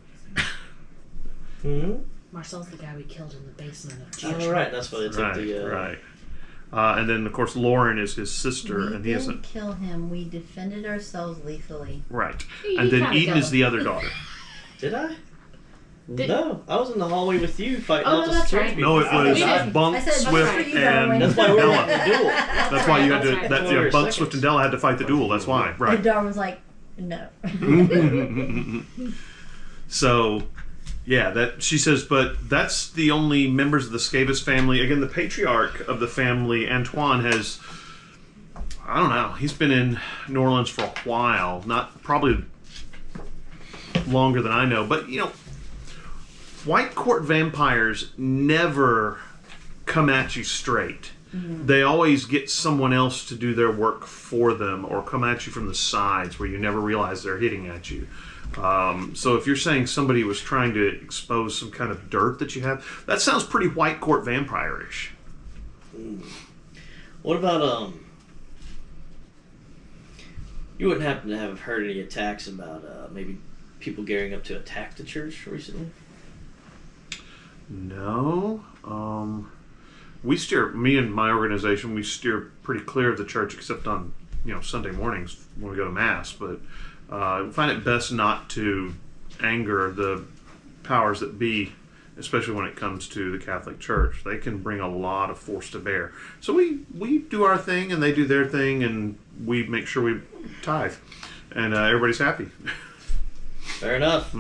Speaker 7: Marcel's the guy we killed in the basement of church.
Speaker 4: Oh, right. That's why they took the...
Speaker 2: Right. And then, of course, Lauren is his sister, and he
Speaker 3: didn't
Speaker 2: isn't...
Speaker 3: kill him. We defended ourselves lethally.
Speaker 2: Right.
Speaker 7: You
Speaker 2: And then
Speaker 7: kinda
Speaker 2: Eden
Speaker 7: killed
Speaker 2: is
Speaker 7: him.
Speaker 2: the other daughter.
Speaker 4: Did I? No, I was in the hallway with you fighting
Speaker 7: Oh,
Speaker 4: all the
Speaker 7: that's
Speaker 4: church
Speaker 7: right.
Speaker 2: No, it
Speaker 4: people.
Speaker 2: was
Speaker 3: I said-
Speaker 2: Bunk,
Speaker 3: I said, "That's
Speaker 2: Swift,
Speaker 3: for you,
Speaker 2: and
Speaker 3: Darwin."
Speaker 4: That's why we were
Speaker 2: Della.
Speaker 4: having the duel.
Speaker 2: That's why you had to...
Speaker 7: That's right.
Speaker 2: That's,
Speaker 4: We were
Speaker 2: Bunk,
Speaker 4: seconds.
Speaker 2: Swift, and Della had to fight the duel. That's why.
Speaker 3: And
Speaker 2: Right.
Speaker 3: Darwin's like, no.
Speaker 2: So, yeah, that she says, but that's the only members of the Scavis family. Again, the patriarch of the family, Antoine, has, I don't know, he's been in New Orleans for a while. Not probably longer than I know, but, you know, White Court vampires never come at you straight. They always get someone else to do their work for them or come at you from the sides where you never realize they're hitting at you. So if you're saying somebody was trying to expose some kind of dirt that you have, that sounds pretty White Court vampire-ish.
Speaker 4: What about, you wouldn't happen to have heard any attacks about maybe people gearing up to attack the church recently?
Speaker 2: No. Me and my organization, we steer pretty clear of the church except on, Sunday mornings when we go to Mass. But we find it best not to anger the powers that be, especially when it comes to the Catholic Church. They can bring a lot of force to bear. So we do our thing and they do their thing and we make sure we tithe. And everybody's happy.
Speaker 4: Fair enough.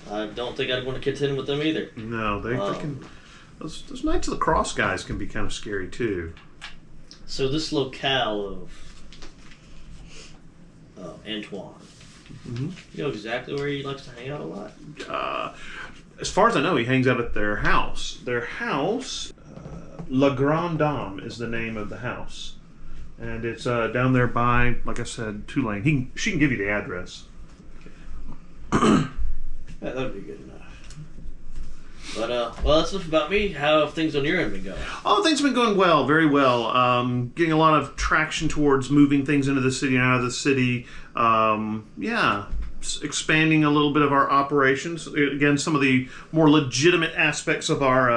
Speaker 4: I don't think I'd want to contend with them either.
Speaker 2: No, they can... Those Knights of the Cross guys can be kind of scary too.
Speaker 4: So this locale of Antoine, you know exactly where he likes to hang out a lot?
Speaker 2: As far as I know, he hangs out at their house. Their house, La Grande Dame is the name of the house. And it's down there by, like I said, Tulane. She can give you the address.
Speaker 4: Yeah, that would be good enough. But, well, that's enough about me. How have things on your end been going?
Speaker 2: Oh, things have been going well, very well. Getting a lot of traction towards moving things into the city and out of the city. Expanding a little bit of our operations. Again, some of the more legitimate aspects of our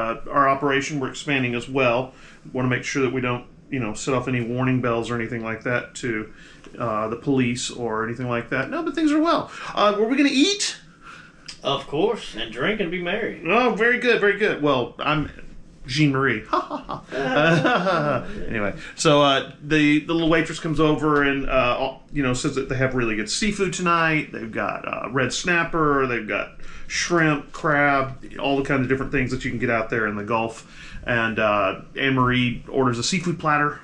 Speaker 2: operation we're expanding as well. Want to make sure that we don't, set off any warning bells or anything like that to the police or anything like that. No, but things are well. Were we going to eat?
Speaker 4: Of course, and drink and be merry.
Speaker 2: Oh, very good, very good. Well, I'm Jean-Marie. Anyway, so the little waitress comes over and says that they have really good seafood tonight. They've got red snapper, they've got shrimp, crab, all the kinds of different things that you can get out there in the Gulf. And Anne-Marie orders a seafood platter,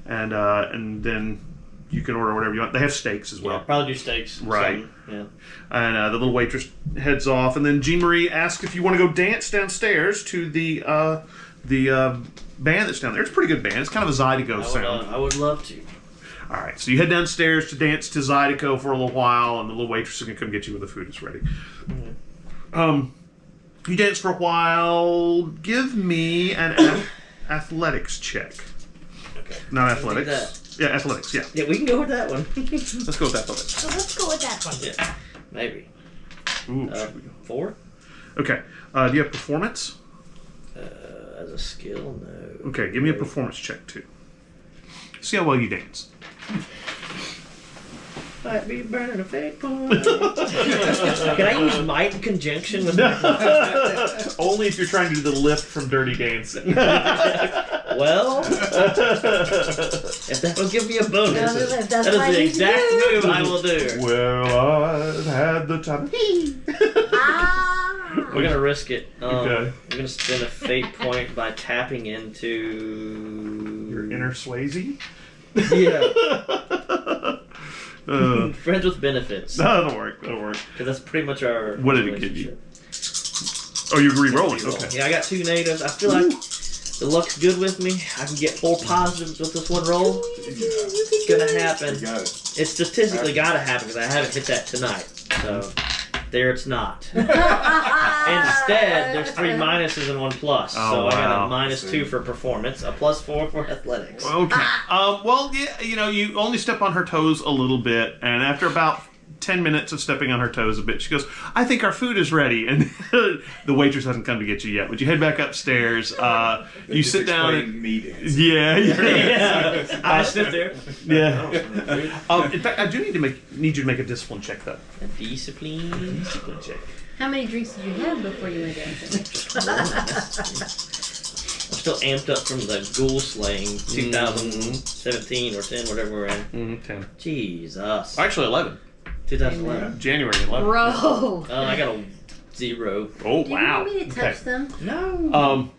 Speaker 2: and then you can order whatever you want. They have steaks as well.
Speaker 4: Yeah, probably do steaks.
Speaker 2: Right.
Speaker 4: Yeah.
Speaker 2: And the little waitress heads off, and then Jean-Marie asks if you want to go dance downstairs to the band that's down there. It's a pretty good band. It's kind of a Zydeco sound.
Speaker 4: I would love to.
Speaker 2: All right, so you head downstairs to dance to Zydeco for a little while, and the little waitress is going to come get you when the food is ready. You dance for a while. Give me an athletics check.
Speaker 4: Okay.
Speaker 2: Not
Speaker 4: Let's do
Speaker 2: athletics. Yeah, athletics, yeah.
Speaker 4: Yeah, we can go with that one.
Speaker 2: Let's go with athletics.
Speaker 7: So let's go with that one.
Speaker 4: Yeah, maybe.
Speaker 2: Ooh, should we go?
Speaker 4: 4?
Speaker 2: Okay, do you have performance?
Speaker 4: As a skill, no.
Speaker 2: Okay, give me a performance check, too. See how well you dance.
Speaker 4: Might be burning a fake point. Can I use might in conjunction with
Speaker 2: Only if you're trying to do the lift from Dirty Dancing.
Speaker 4: Well, if that will give me a bonus,
Speaker 3: That's
Speaker 4: that is
Speaker 3: what I
Speaker 4: the
Speaker 3: need to
Speaker 4: exact
Speaker 3: do.
Speaker 4: move I will do.
Speaker 2: Well, I've had the time.
Speaker 4: We're gonna risk it.
Speaker 2: Okay.
Speaker 4: I'm gonna spend a fate point by tapping into
Speaker 2: Your inner Swayze.
Speaker 4: Yeah. Friends with benefits.
Speaker 2: That'll work. That'll work.
Speaker 4: Because that's pretty much our.
Speaker 2: What did it give you? Oh, you're re-rolling. Okay.
Speaker 4: Yeah, I got 2 negatives. I feel like the luck's good with me. I can get 4 positives with this one roll. It's gonna happen.
Speaker 5: You got it.
Speaker 4: It's statistically gotta happen because I haven't hit that tonight. So there it's not. Instead, there's 3 minuses and 1 plus.
Speaker 2: Oh,
Speaker 4: So I got
Speaker 2: wow.
Speaker 4: a -2 for performance, a +4 for athletics.
Speaker 2: Okay. Well, yeah, you only step on her toes a little bit, and after about 10 minutes of stepping on her toes a bit, she goes, I think our food is ready. And the waitress hasn't come to get you yet, but you head back upstairs. You sit down and...
Speaker 5: meetings.
Speaker 2: Yeah.
Speaker 4: Yeah. I sit there.
Speaker 2: Yeah. In fact, I do need you to make a discipline check, though.
Speaker 4: A discipline check.
Speaker 3: How many drinks did you have before you went dancing?
Speaker 4: I'm still amped up from the ghoul slaying 2017 or 10, whatever we're in.
Speaker 2: 10.
Speaker 4: Jesus.
Speaker 2: Actually, 11.
Speaker 4: 2011.
Speaker 2: January 11.
Speaker 3: Bro.
Speaker 4: I got a 0.
Speaker 2: Oh,
Speaker 3: Do you
Speaker 2: wow.
Speaker 3: want me to touch them?
Speaker 4: No.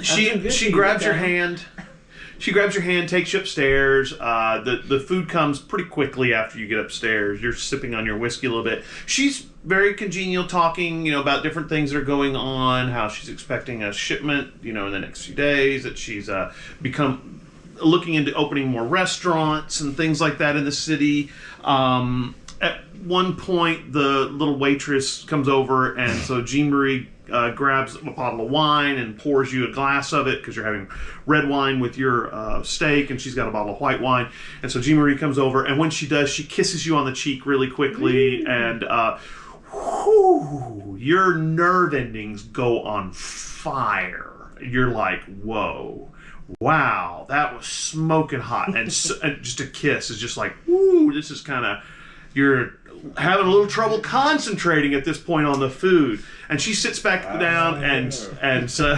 Speaker 2: She grabs your hand. She grabs your hand, takes you upstairs. The food comes pretty quickly after you get upstairs. You're sipping on your whiskey a little bit. She's very congenial, talking, about different things that are going on, how she's expecting a shipment, in the next few days, that she's become looking into opening more restaurants and things like that in the city. At one point, the little waitress comes over, and so Jean Marie grabs a bottle of wine and pours you a glass of it because you're having red wine with your steak, and she's got a bottle of white wine. And so Jean Marie comes over, and when she does, she kisses you on the cheek really quickly, and your nerve endings go on fire. You're like, whoa. Wow, that was smoking hot. And just a kiss is just like, woo, this is kind of, you're having a little trouble concentrating at this point on the food. And she sits back down, and so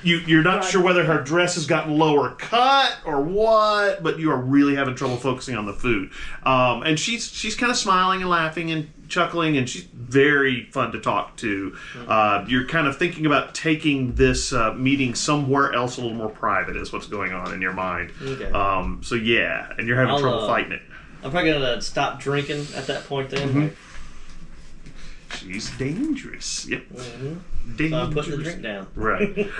Speaker 2: you're not sure whether her dress has gotten lower cut or what, but you are really having trouble focusing on the food. And she's kind of smiling and laughing and chuckling, and she's very fun to talk to. You're kind of thinking about taking this meeting somewhere else a little more private is what's going on in your mind.
Speaker 4: Okay.
Speaker 2: So yeah, and you're having trouble fighting it.
Speaker 4: I'm probably gonna stop drinking at that point then.
Speaker 2: Mm-hmm. She's dangerous. Yep. Dangerous.
Speaker 4: So I'm putting the drink down.
Speaker 2: Right.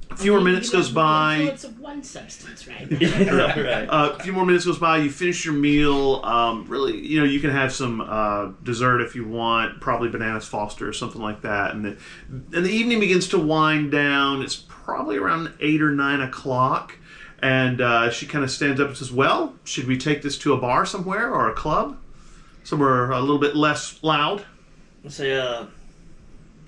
Speaker 2: A few more minutes goes by.
Speaker 7: Influence of one substance, right?
Speaker 4: Right.
Speaker 2: A few more minutes goes by. You finish your meal. Really, you can have some dessert if you want. Probably bananas Foster or something like that. And the evening begins to wind down. It's probably around 8 or 9 o'clock. And she kind of stands up and says, well, should we take this to a bar somewhere or a club? Somewhere a little bit less loud?
Speaker 4: I say,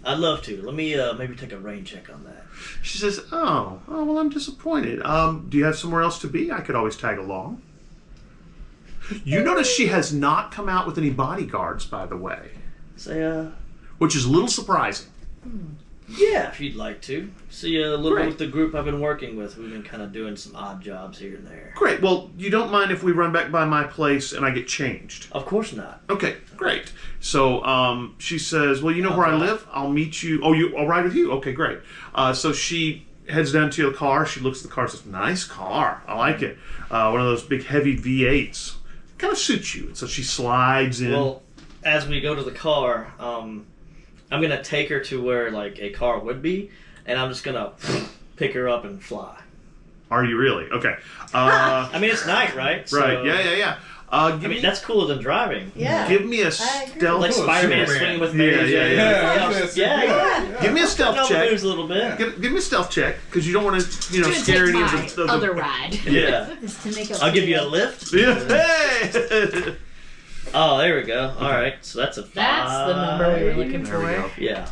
Speaker 4: I'd love to. Let me maybe take a rain check on that.
Speaker 2: She says, oh, well, I'm disappointed. Do you have somewhere else to be? I could always tag along. You notice she has not come out with any bodyguards, by the way.
Speaker 4: Say,
Speaker 2: which is a little surprising.
Speaker 4: yeah, if you'd like to. See a little
Speaker 2: Great.
Speaker 4: with the group I've been working with. We've been kind of doing some odd jobs here and there.
Speaker 2: Great. Well, you don't mind if we run back by my place and I get changed?
Speaker 4: Of course not.
Speaker 2: Okay, great. So she says, well, you know where I live? I'll meet you. Oh, I'll ride with you? Okay, great. So she heads down to the car. She looks at the car and says, nice car. I like it. One of those big heavy V8s. Kind of suits you. So she slides in.
Speaker 4: Well, as we go to the car, I'm going to take her to where like a car would be, and I'm just going to pick her up and fly.
Speaker 2: Are you really? Okay.
Speaker 4: I mean, it's night, right? So,
Speaker 2: Right. Yeah.
Speaker 4: I mean, that's cooler than driving.
Speaker 3: Yeah.
Speaker 2: Give me a
Speaker 3: I agree.
Speaker 2: stealth.
Speaker 4: Like Spider-Man
Speaker 5: Superman.
Speaker 4: swinging with
Speaker 2: Yeah,
Speaker 4: babies.
Speaker 5: Yeah.
Speaker 2: Give me a stealth
Speaker 4: Know the
Speaker 2: check.
Speaker 4: news a little bit.
Speaker 2: Give me a stealth check because you don't want to,
Speaker 7: Gonna
Speaker 2: scare
Speaker 7: take
Speaker 2: any
Speaker 7: my
Speaker 2: of the
Speaker 7: other ride.
Speaker 4: Yeah.
Speaker 3: Just to make up
Speaker 4: I'll
Speaker 3: for
Speaker 4: give you a
Speaker 3: the-
Speaker 4: lift.
Speaker 2: Yeah. Hey.
Speaker 4: Oh, there we go. All right, so that's a 5.
Speaker 7: That's the number we were looking
Speaker 2: There we
Speaker 7: for.
Speaker 2: go.
Speaker 4: Yeah.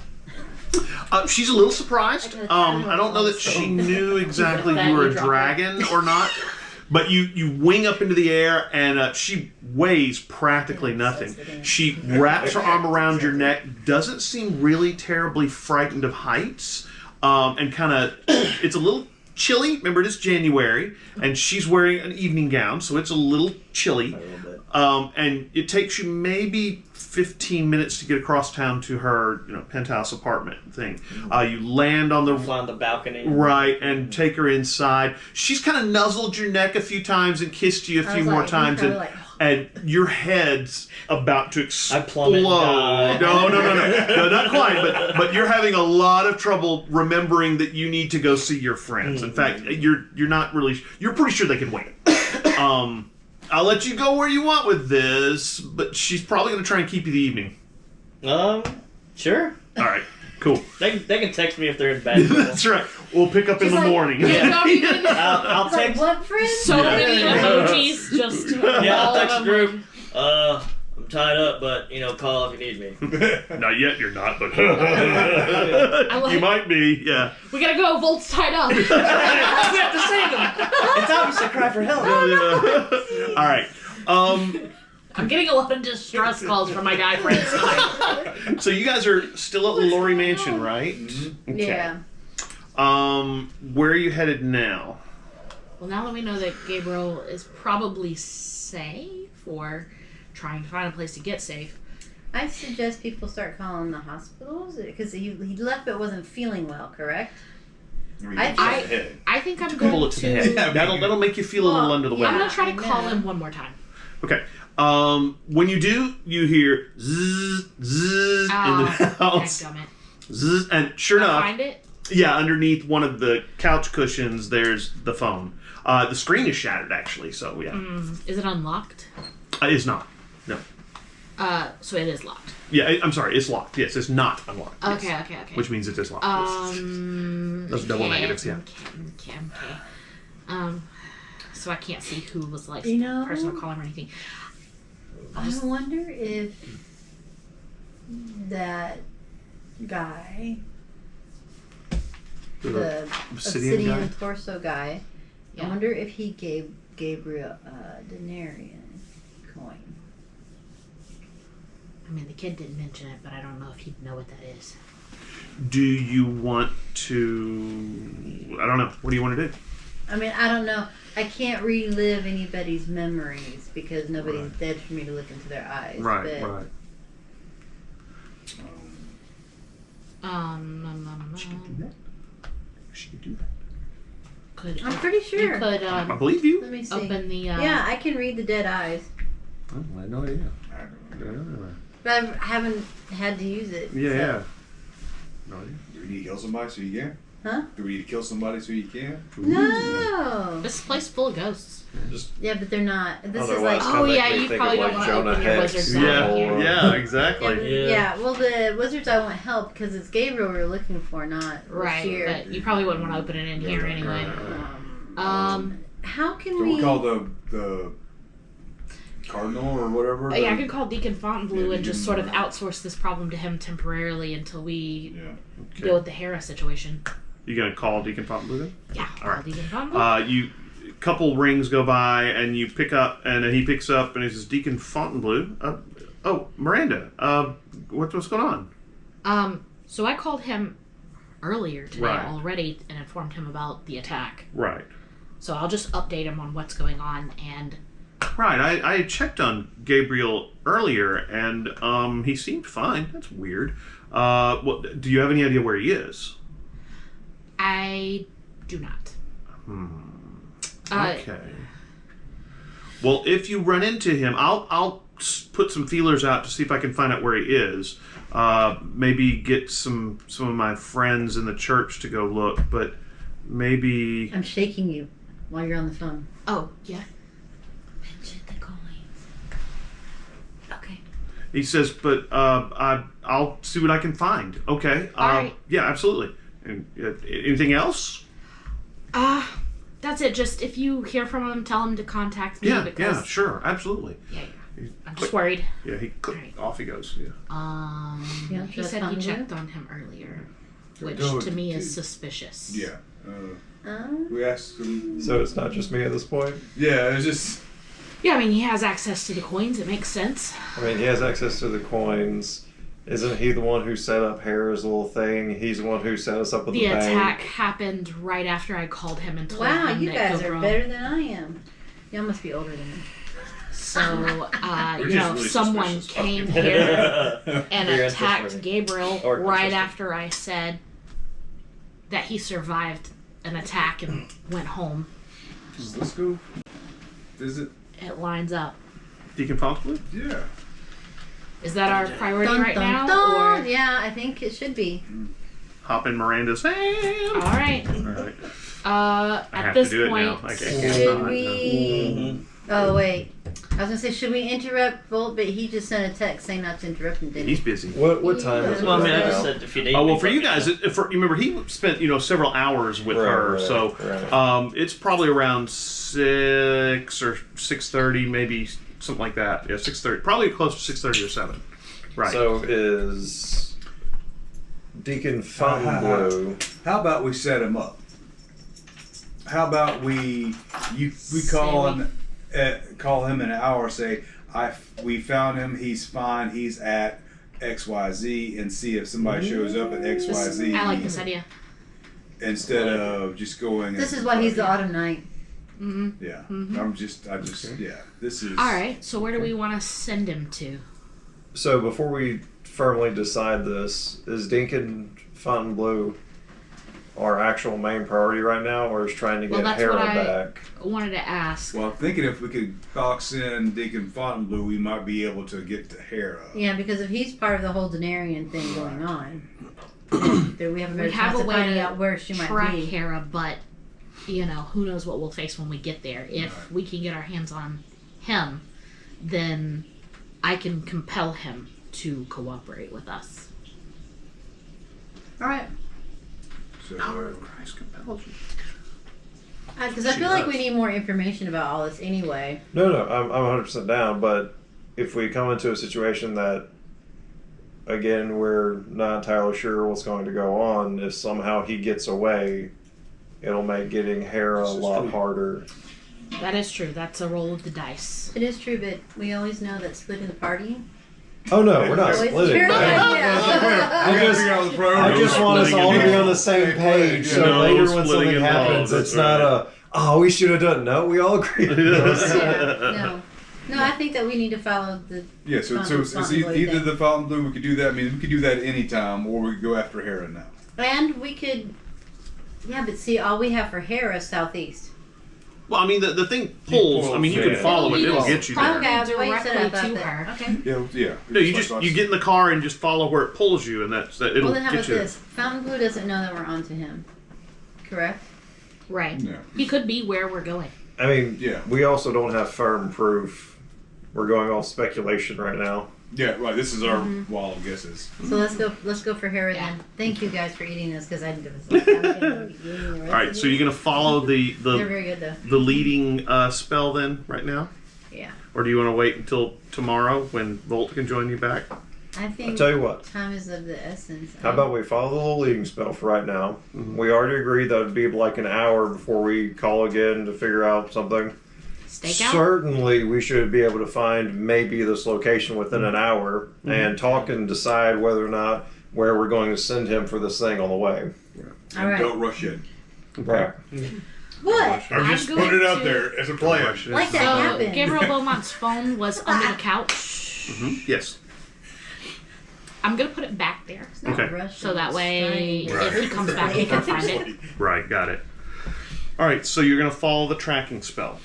Speaker 2: She's a little surprised. I don't know that she knew exactly you were a dragon or not. But you wing up into the air, and she weighs practically nothing. She wraps her arm around your neck, doesn't seem really terribly frightened of heights, and kind of, it's a little chilly. Remember, it is January, and she's wearing an evening gown, so it's a little chilly. And it takes you maybe 15 minutes to get across town to her, penthouse apartment thing. You land on the
Speaker 4: Fly on the balcony.
Speaker 2: right and take her inside. She's kind of nuzzled your neck a few times and kissed you a few more times, and your head's about to explode.
Speaker 4: I plummet and die.
Speaker 2: No, not quite. But you're having a lot of trouble remembering that you need to go see your friends. In fact, you're not really. You're pretty sure they can wait. I'll let you go where you want with this, but she's probably going to try and keep you the evening.
Speaker 4: Sure.
Speaker 2: All right, cool.
Speaker 4: They can text me if they're in bad trouble.
Speaker 2: That's right. We'll pick up in the morning.
Speaker 4: I'll text.
Speaker 3: What friend?
Speaker 7: So many emojis, just
Speaker 4: I'll
Speaker 7: all
Speaker 4: text
Speaker 7: of
Speaker 4: the
Speaker 7: them.
Speaker 4: group. I'm tied up, but call if you need me.
Speaker 2: Not yet, you're not, but
Speaker 7: I like-
Speaker 2: you might be. Yeah.
Speaker 7: We gotta go. Volt's tied up.
Speaker 4: We have to save him. It's obviously a cry for help.
Speaker 2: All right.
Speaker 7: I'm getting a lot of distress calls from my guy friends tonight.
Speaker 2: So you guys are still at Lori Mansion, right? Okay.
Speaker 3: Yeah.
Speaker 2: Where are you headed now?
Speaker 7: Well, now that we know that Gabriel is probably safe, or trying to find a place to get safe,
Speaker 3: I suggest people start calling the hospitals because he left but wasn't feeling well, correct?
Speaker 7: I think I'm going
Speaker 2: Bullet to the head. That'll make you feel a little under the
Speaker 7: I'm
Speaker 2: weather.
Speaker 7: gonna try to call
Speaker 3: know.
Speaker 7: him one more time.
Speaker 2: Okay. When you do, you hear zzz, zzz in the house.
Speaker 7: Dadgummit.
Speaker 2: Zzz, and sure
Speaker 7: Can I
Speaker 2: enough,
Speaker 7: find it?
Speaker 2: yeah, underneath one of the couch cushions, there's the phone. The screen is shattered, actually, so yeah.
Speaker 7: Is it unlocked?
Speaker 2: It's not. No.
Speaker 7: So it is locked.
Speaker 2: Yeah, I'm sorry, it's locked. Yes, it's not unlocked. Yes.
Speaker 7: Okay.
Speaker 2: Which means it is locked. Yes. Those double negatives, yeah.
Speaker 7: Okay. So I can't see who was like
Speaker 3: You
Speaker 7: personal calling or anything.
Speaker 3: I wonder if that guy, the
Speaker 2: Obsidian guy?
Speaker 3: torso guy,
Speaker 7: Yeah.
Speaker 3: I wonder if he gave Gabriel a denarian coin.
Speaker 7: I mean, the kid didn't mention it, but I don't know if he'd know what that is.
Speaker 2: Do you want to... I don't know. What do you want to do?
Speaker 3: I mean, I don't know. I can't relive anybody's memories because nobody's dead for me to look into their eyes.
Speaker 2: Right. She could do that. She could do that.
Speaker 3: I'm pretty sure.
Speaker 7: You could
Speaker 2: I believe you.
Speaker 3: Let me see.
Speaker 7: open the.
Speaker 3: Yeah, I can read the dead eyes,
Speaker 2: Oh, I had no idea.
Speaker 3: but I haven't had to use it.
Speaker 2: Yeah,
Speaker 3: so.
Speaker 2: yeah. No idea.
Speaker 5: Do we need to kill somebody so you can?
Speaker 3: Huh?
Speaker 5: Do we need to kill somebody so you can?
Speaker 3: No.
Speaker 7: This place full of ghosts.
Speaker 3: Yeah, but they're not. This is
Speaker 6: Otherwise,
Speaker 3: like.
Speaker 6: kinda
Speaker 7: Oh
Speaker 6: make
Speaker 7: yeah,
Speaker 6: me
Speaker 7: you
Speaker 6: think
Speaker 7: probably
Speaker 6: of,
Speaker 7: don't
Speaker 6: like,
Speaker 7: want to
Speaker 6: Jonah
Speaker 7: open your
Speaker 6: Hex.
Speaker 7: wizard's
Speaker 2: Yeah,
Speaker 7: eye here.
Speaker 2: yeah, exactly.
Speaker 3: Yeah, well, the wizards I want help because it's Gabriel we're looking for, not
Speaker 7: Right,
Speaker 3: Sheer.
Speaker 7: but you probably wouldn't want to open it in here anyway.
Speaker 3: How can
Speaker 5: So
Speaker 3: we?
Speaker 5: we'll call the cardinal or whatever.
Speaker 7: Yeah, I could call Deacon Fontainebleau
Speaker 5: Yeah,
Speaker 7: and just
Speaker 5: Deacon-
Speaker 7: sort of outsource this problem to him temporarily until we
Speaker 5: Yeah.
Speaker 7: deal with the Hera situation.
Speaker 2: You gonna call Deacon Fontainebleau then?
Speaker 7: Yeah,
Speaker 2: All right.
Speaker 7: call Deacon Fontainebleau.
Speaker 2: Couple rings go by and you pick up, and he picks up and he says, "Deacon Fontainebleau. Oh, Miranda. What's going on?"
Speaker 7: So I called him earlier today
Speaker 2: Right.
Speaker 7: already and informed him about the attack.
Speaker 2: Right.
Speaker 7: So I'll just update him on what's going on and
Speaker 2: Right. I had checked on Gabriel earlier, and he seemed fine. That's weird. Do you have any idea where he is?
Speaker 7: I do not.
Speaker 2: Okay. Well, if you run into him, I'll put some feelers out to see if I can find out where he is. Maybe get some of my friends in the church to go look, but maybe.
Speaker 3: I'm shaking you while you're on the phone.
Speaker 7: Oh, yeah.
Speaker 3: Mention the coin. Okay.
Speaker 2: He says, but I'll see what I can find. Okay.
Speaker 7: All right.
Speaker 2: Yeah, absolutely. And anything else?
Speaker 7: That's it. Just if you hear from him, tell him to contact me
Speaker 2: Yeah,
Speaker 7: because
Speaker 2: sure, absolutely.
Speaker 7: yeah, I'm just worried.
Speaker 2: Yeah, he
Speaker 7: Right.
Speaker 2: off he goes. Yeah.
Speaker 3: Yeah,
Speaker 7: He
Speaker 3: that's
Speaker 7: said he
Speaker 3: Fontainebleau?
Speaker 7: checked on him earlier, which
Speaker 5: No,
Speaker 7: to me
Speaker 5: dude.
Speaker 7: is suspicious.
Speaker 5: Yeah. We asked him.
Speaker 6: So it's not just me at this point?
Speaker 5: Yeah, it's just.
Speaker 7: Yeah, I mean he has access to the coins. It makes sense.
Speaker 6: I mean, he has access to the coins. Isn't he the one who set up Hera's little thing? He's the one who set us up with
Speaker 7: The
Speaker 6: the bank.
Speaker 7: attack happened right after I called him and told
Speaker 3: Wow,
Speaker 7: him
Speaker 3: you
Speaker 7: that
Speaker 3: guys are
Speaker 7: Gabriel-
Speaker 3: better than I am. Y'all must be older than me.
Speaker 7: So,
Speaker 5: We're just really
Speaker 7: someone
Speaker 5: suspicious.
Speaker 7: came here and
Speaker 4: Very
Speaker 7: attacked
Speaker 4: untrustworthy.
Speaker 7: Gabriel
Speaker 4: Or
Speaker 7: right
Speaker 4: consistent.
Speaker 7: after I said that he survived an attack and went home.
Speaker 5: Let's go visit.
Speaker 7: It lines up.
Speaker 2: Deacon Fontainebleau?
Speaker 5: Yeah.
Speaker 7: Is that our priority
Speaker 3: Dun,
Speaker 7: right
Speaker 3: dun,
Speaker 7: now?
Speaker 3: dun.
Speaker 7: Or
Speaker 3: Yeah, I think it should be.
Speaker 2: Hop in Miranda's van.
Speaker 7: all right.
Speaker 2: All right.
Speaker 7: At
Speaker 2: I have
Speaker 7: this
Speaker 2: to do it
Speaker 7: point,
Speaker 2: now. I can't
Speaker 3: Should
Speaker 2: not.
Speaker 3: we? Oh wait, I was gonna say, should we interrupt Volt? But he just sent a text saying not to interrupt him. Didn't
Speaker 2: He's
Speaker 3: he?
Speaker 2: busy.
Speaker 6: What time is it?
Speaker 4: Well, I mean, I
Speaker 6: right
Speaker 4: just
Speaker 6: now?
Speaker 4: said if you need.
Speaker 2: Oh well,
Speaker 4: me,
Speaker 2: for you
Speaker 4: let me
Speaker 2: guys,
Speaker 4: know.
Speaker 2: you remember he spent several hours with
Speaker 6: Right,
Speaker 2: her,
Speaker 6: right,
Speaker 2: so
Speaker 6: right.
Speaker 2: it's probably around 6 or 6:30, maybe something like that. Yeah, 6:30, probably close to 6:30 or 7. Right.
Speaker 6: So is Deacon Fontainebleau?
Speaker 5: How about we set him up? How about we call him in an hour? Say we found him. He's fine. He's at XYZ, and see if somebody shows up at XYZ.
Speaker 7: I like this idea.
Speaker 5: Instead of just going.
Speaker 3: This is why he's the Autumn Knight.
Speaker 7: Mm-hmm.
Speaker 5: Yeah.
Speaker 7: Mhm.
Speaker 5: Yeah. This is.
Speaker 7: All right. So where do we want to send him to?
Speaker 6: So before we firmly decide this, is Deacon Fontainebleau our actual main priority right now, or is trying to
Speaker 7: Well,
Speaker 6: get
Speaker 7: that's
Speaker 6: Hera
Speaker 7: what I-
Speaker 6: back?
Speaker 7: Wanted to ask.
Speaker 5: Well, I'm thinking if we could box in Deacon Fontainebleau, we might be able to get to Hera.
Speaker 3: Yeah, because if he's part of the whole Denarian thing going on, then we have a better
Speaker 7: We have
Speaker 3: chance
Speaker 7: a
Speaker 3: of
Speaker 7: way
Speaker 3: finding
Speaker 7: to
Speaker 3: out where she might
Speaker 7: track
Speaker 3: be.
Speaker 7: Hera, but who knows what we'll face when we get there. If
Speaker 5: Right.
Speaker 7: we can get our hands on him, then I can compel him to cooperate with us.
Speaker 3: All right,
Speaker 5: So,
Speaker 2: Power of Christ compels you.
Speaker 3: because I feel like we need more information about all this anyway.
Speaker 6: No, I'm 100% down, but if we come into a situation that, again, we're not entirely sure what's going to go on, if somehow he gets away, it'll make getting Hera a
Speaker 5: This is
Speaker 6: lot
Speaker 5: true.
Speaker 6: harder.
Speaker 7: That is true. That's a roll of the dice.
Speaker 3: It is true, but we always know that splitting the party.
Speaker 6: Oh no, we're not
Speaker 3: Always
Speaker 6: splitting.
Speaker 3: true.
Speaker 6: I
Speaker 5: I
Speaker 6: just- I just want us all to be on the same page, so
Speaker 2: No
Speaker 6: later when
Speaker 2: splitting
Speaker 6: something
Speaker 2: involved,
Speaker 6: happens,
Speaker 2: that's
Speaker 6: it's not we should have done. No, we all agree.
Speaker 3: Yeah, no, I think that we need to follow the.
Speaker 5: Yeah, so it's
Speaker 3: Fontainebleau
Speaker 5: either
Speaker 3: thing.
Speaker 5: the Fontainebleau, we could do that. I mean, we could do that any time, or we could go after Hera now.
Speaker 3: And we could. Yeah, but see, all we have for Hera is southeast.
Speaker 2: Well, I mean, the thing pulls. I mean, you can
Speaker 5: Yeah.
Speaker 2: follow it; it'll
Speaker 7: It'll
Speaker 2: get you
Speaker 7: lead us
Speaker 2: there.
Speaker 3: Okay, that's why you said I
Speaker 7: Directly
Speaker 3: thought
Speaker 7: to
Speaker 3: that.
Speaker 7: her.
Speaker 3: Okay.
Speaker 5: Yeah.
Speaker 2: No, you get in the car and just follow where it pulls you, and it'll
Speaker 3: Well, then how
Speaker 2: get
Speaker 3: about
Speaker 2: you.
Speaker 3: this? Fontainebleau doesn't know that we're onto him. Correct?
Speaker 7: Right.
Speaker 5: Yeah.
Speaker 7: He could be where we're going.
Speaker 6: I mean,
Speaker 5: Yeah.
Speaker 6: we also don't have firm proof. We're going off speculation right now.
Speaker 5: Yeah, right. This is our wild guesses.
Speaker 3: So let's go for Hera
Speaker 7: Yeah.
Speaker 3: then. Thank you guys for eating this because I didn't.
Speaker 2: All right, so you're gonna follow
Speaker 3: They're
Speaker 2: the
Speaker 3: very good though.
Speaker 2: the leading spell then right now,
Speaker 3: Yeah.
Speaker 2: or do you want to wait until tomorrow when Volt can join you back?
Speaker 3: I
Speaker 6: I'll
Speaker 3: think
Speaker 6: tell you what.
Speaker 3: time is of the essence.
Speaker 6: How about we follow the little leading spell for right now? We already agreed that would be like an hour before we call again to figure out something.
Speaker 7: Stakeout?
Speaker 6: Certainly, we should be able to find maybe this location within an hour and talk and decide whether or not where we're going to send him for this thing on the way.
Speaker 3: All
Speaker 5: And
Speaker 3: right.
Speaker 5: don't rush in.
Speaker 6: Right.
Speaker 3: What?
Speaker 5: I'm just
Speaker 7: going
Speaker 5: putting it out
Speaker 7: to-
Speaker 5: there as a plan.
Speaker 3: Like that
Speaker 7: So
Speaker 3: happened.
Speaker 7: Gabriel Beaumont's phone was under the couch.
Speaker 2: Mm-hmm. Yes.
Speaker 7: I'm gonna put it back there.
Speaker 3: It's not
Speaker 2: Okay.
Speaker 3: rushed,
Speaker 7: So that
Speaker 3: it's
Speaker 7: way,
Speaker 3: strange.
Speaker 7: if he comes back, he can find it.
Speaker 2: Right. Got it. All right. So you're gonna follow the tracking spell.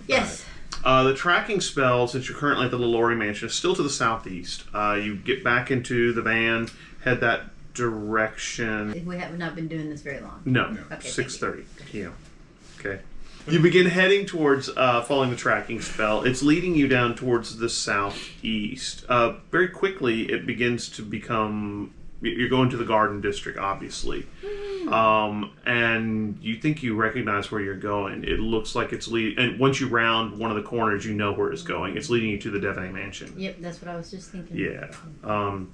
Speaker 3: Yes.
Speaker 2: The tracking spell, since you're currently at the Lilori Mansion, is still to the southeast. You get back into the van, head that direction.
Speaker 3: We have not been doing this very long.
Speaker 2: No,
Speaker 3: Okay, thank
Speaker 2: 6:30. Yeah. Okay. You begin heading towards following the tracking spell. It's leading you down towards the southeast. Very quickly, it begins to become. You're going to the Garden District, obviously, and you think you recognize where you're going. It looks like it's leading. And once you round one of the corners, you know where it's going. It's leading you to the Devaney Mansion.
Speaker 3: Yep, that's what I was just thinking.
Speaker 2: Yeah.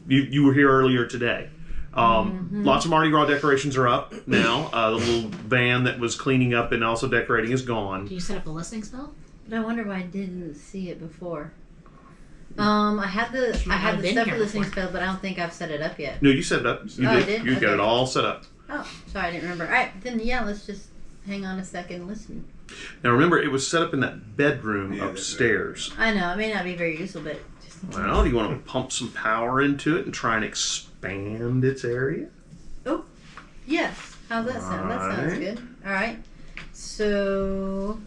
Speaker 2: You were here earlier today. Lots of Mardi Gras decorations are up now. The little van that was cleaning up and also decorating is gone.
Speaker 7: Can you set up a listening spell?
Speaker 3: But I wonder why I didn't see it before. I had the
Speaker 7: Might not have been
Speaker 3: stuff
Speaker 7: here
Speaker 3: for listening
Speaker 7: before.
Speaker 3: spell, but I don't think I've set it up yet.
Speaker 2: No, you set it up. You
Speaker 3: Oh, I
Speaker 2: did.
Speaker 3: did?
Speaker 2: You got
Speaker 3: Okay.
Speaker 2: it all set up.
Speaker 3: Oh, sorry, I didn't remember. All right, then yeah, let's just hang on a second and listen.
Speaker 2: Now remember, it was set up in that bedroom
Speaker 5: Yeah, that's
Speaker 2: upstairs.
Speaker 3: I know, it may not be very useful, but just in case.
Speaker 2: Well, do you want to pump some power into it and try and expand its area?
Speaker 3: Yes. How's that sound? That sounds
Speaker 2: Alright.
Speaker 3: good. All right. So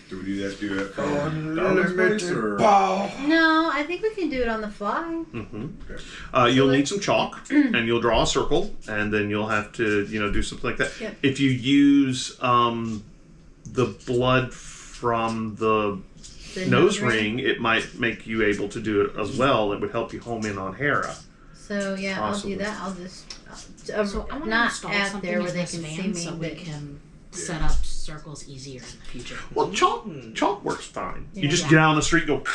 Speaker 5: Do we do that? Do it for
Speaker 6: Unlimited
Speaker 5: dollars or?
Speaker 3: no, I think we can do it on the fly.
Speaker 2: Mm-hmm. You'll need some chalk, and you'll draw a circle, and then you'll have to, do something like that.
Speaker 3: Yep.
Speaker 2: If you use the blood from the nose ring, it might make you able to do it as well. It would help you home in on Hera.
Speaker 3: So yeah,
Speaker 2: Possibly.
Speaker 3: I'll do that. I'll just
Speaker 7: So I want to
Speaker 3: not
Speaker 7: install
Speaker 3: out
Speaker 7: something
Speaker 3: there where
Speaker 7: in
Speaker 3: they
Speaker 7: this
Speaker 3: can see
Speaker 7: van
Speaker 3: me.
Speaker 7: so we
Speaker 3: but
Speaker 7: can set up circles easier in the future.
Speaker 2: Well, chalk works fine. You
Speaker 3: Yeah.
Speaker 2: just get out on the street, and go.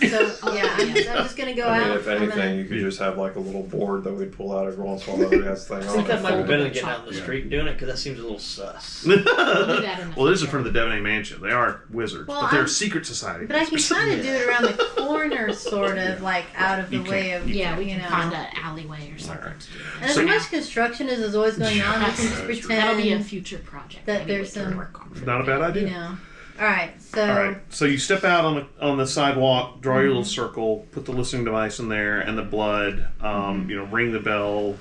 Speaker 3: yeah, so yeah, I'm just gonna go
Speaker 6: I mean,
Speaker 3: out.
Speaker 6: if
Speaker 3: I'm
Speaker 6: anything,
Speaker 3: gonna-
Speaker 6: you could just have like a little board that we'd pull out every once in a while that has thing
Speaker 4: I
Speaker 6: on
Speaker 4: think that might be
Speaker 6: it.
Speaker 4: better than getting out in the
Speaker 5: Yeah.
Speaker 4: street doing it because that seems a little sus.
Speaker 7: We'll do that in the
Speaker 2: Well, this is in
Speaker 7: future.
Speaker 2: front of the Devaney Mansion. They are wizards,
Speaker 3: Well,
Speaker 2: but they're a
Speaker 3: I'm-
Speaker 2: secret society.
Speaker 3: But I can kind of do it around the corner, sort of like out of the
Speaker 2: You
Speaker 3: way
Speaker 2: can't.
Speaker 3: of
Speaker 7: Yeah, we
Speaker 3: you
Speaker 7: can
Speaker 3: know.
Speaker 7: find an alleyway or something
Speaker 2: Alright.
Speaker 7: to do.
Speaker 3: And as
Speaker 2: So-
Speaker 3: much construction as is always going on, we can just pretend
Speaker 7: That'll be a future project.
Speaker 3: that
Speaker 7: maybe
Speaker 3: there's
Speaker 7: we can
Speaker 3: some-
Speaker 7: work on for
Speaker 2: Not a
Speaker 7: the
Speaker 2: bad
Speaker 7: day.
Speaker 2: idea.
Speaker 3: you know. All right, so
Speaker 2: All right. So you step out on the sidewalk, draw your little circle, put the listening device in there, and the blood. Ring the bell.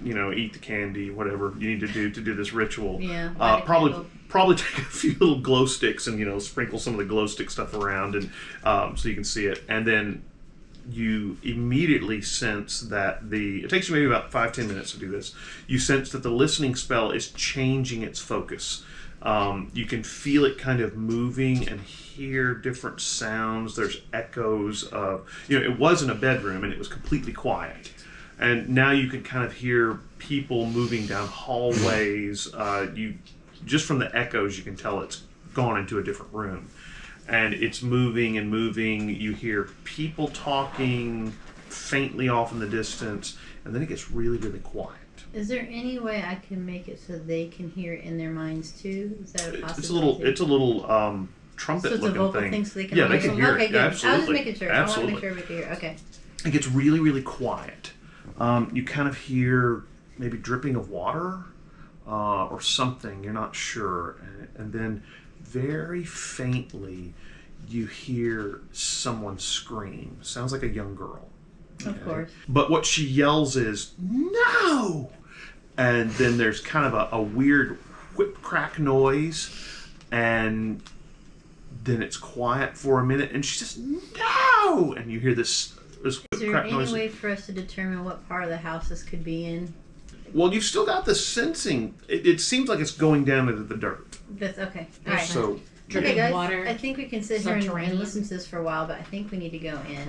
Speaker 2: Eat the candy. Whatever you need to do this ritual.
Speaker 3: yeah, light a candle.
Speaker 2: Probably take a few little glow sticks and sprinkle some of the glow stick stuff around, and so you can see it. And then you immediately sense that it takes you maybe about 5-10 minutes to do this. You sense that the listening spell is changing its focus. You can feel it kind of moving and hear different sounds. There's echoes of, it was in a bedroom and it was completely quiet. And now you can kind of hear people moving down hallways. Just from the echoes, you can tell it's gone into a different room. And it's moving and moving. You hear people talking faintly off in the distance, and then it gets really, really quiet.
Speaker 3: Is there any way I can make it so they can hear it in their minds too? Is that a possibility?
Speaker 2: It's a little
Speaker 3: so
Speaker 2: trumpet
Speaker 3: it's a
Speaker 2: looking
Speaker 3: vocal
Speaker 2: thing.
Speaker 3: thing, so they can.
Speaker 2: Yeah,
Speaker 3: all
Speaker 2: they
Speaker 3: hear
Speaker 2: can
Speaker 3: it.
Speaker 2: hear
Speaker 3: Okay,
Speaker 2: it.
Speaker 3: good.
Speaker 2: Absolutely.
Speaker 3: I was just making sure.
Speaker 2: Absolutely.
Speaker 3: I want to make sure we can hear. Okay.
Speaker 2: It gets really, really quiet. You kind of hear maybe dripping of water or something. You're not sure, and then very faintly you hear someone scream. Sounds like a young girl.
Speaker 3: Of course.
Speaker 2: But what she yells is, "No!" And then there's kind of a weird whip crack noise, and then it's quiet for a minute, and she says, "No!" And you hear this
Speaker 3: Is
Speaker 2: whip
Speaker 3: there
Speaker 2: crack
Speaker 3: any
Speaker 2: noise.
Speaker 3: way for us to determine what part of the house this could be in?
Speaker 2: Well, you've still got the sensing. It seems like it's going down into the dirt.
Speaker 3: That's okay. All right.
Speaker 2: So
Speaker 7: Dripping
Speaker 3: Okay, guys.
Speaker 7: water.
Speaker 3: I think we can sit here and
Speaker 7: subterranean.
Speaker 3: listen to this for a while, but I think we need to go in.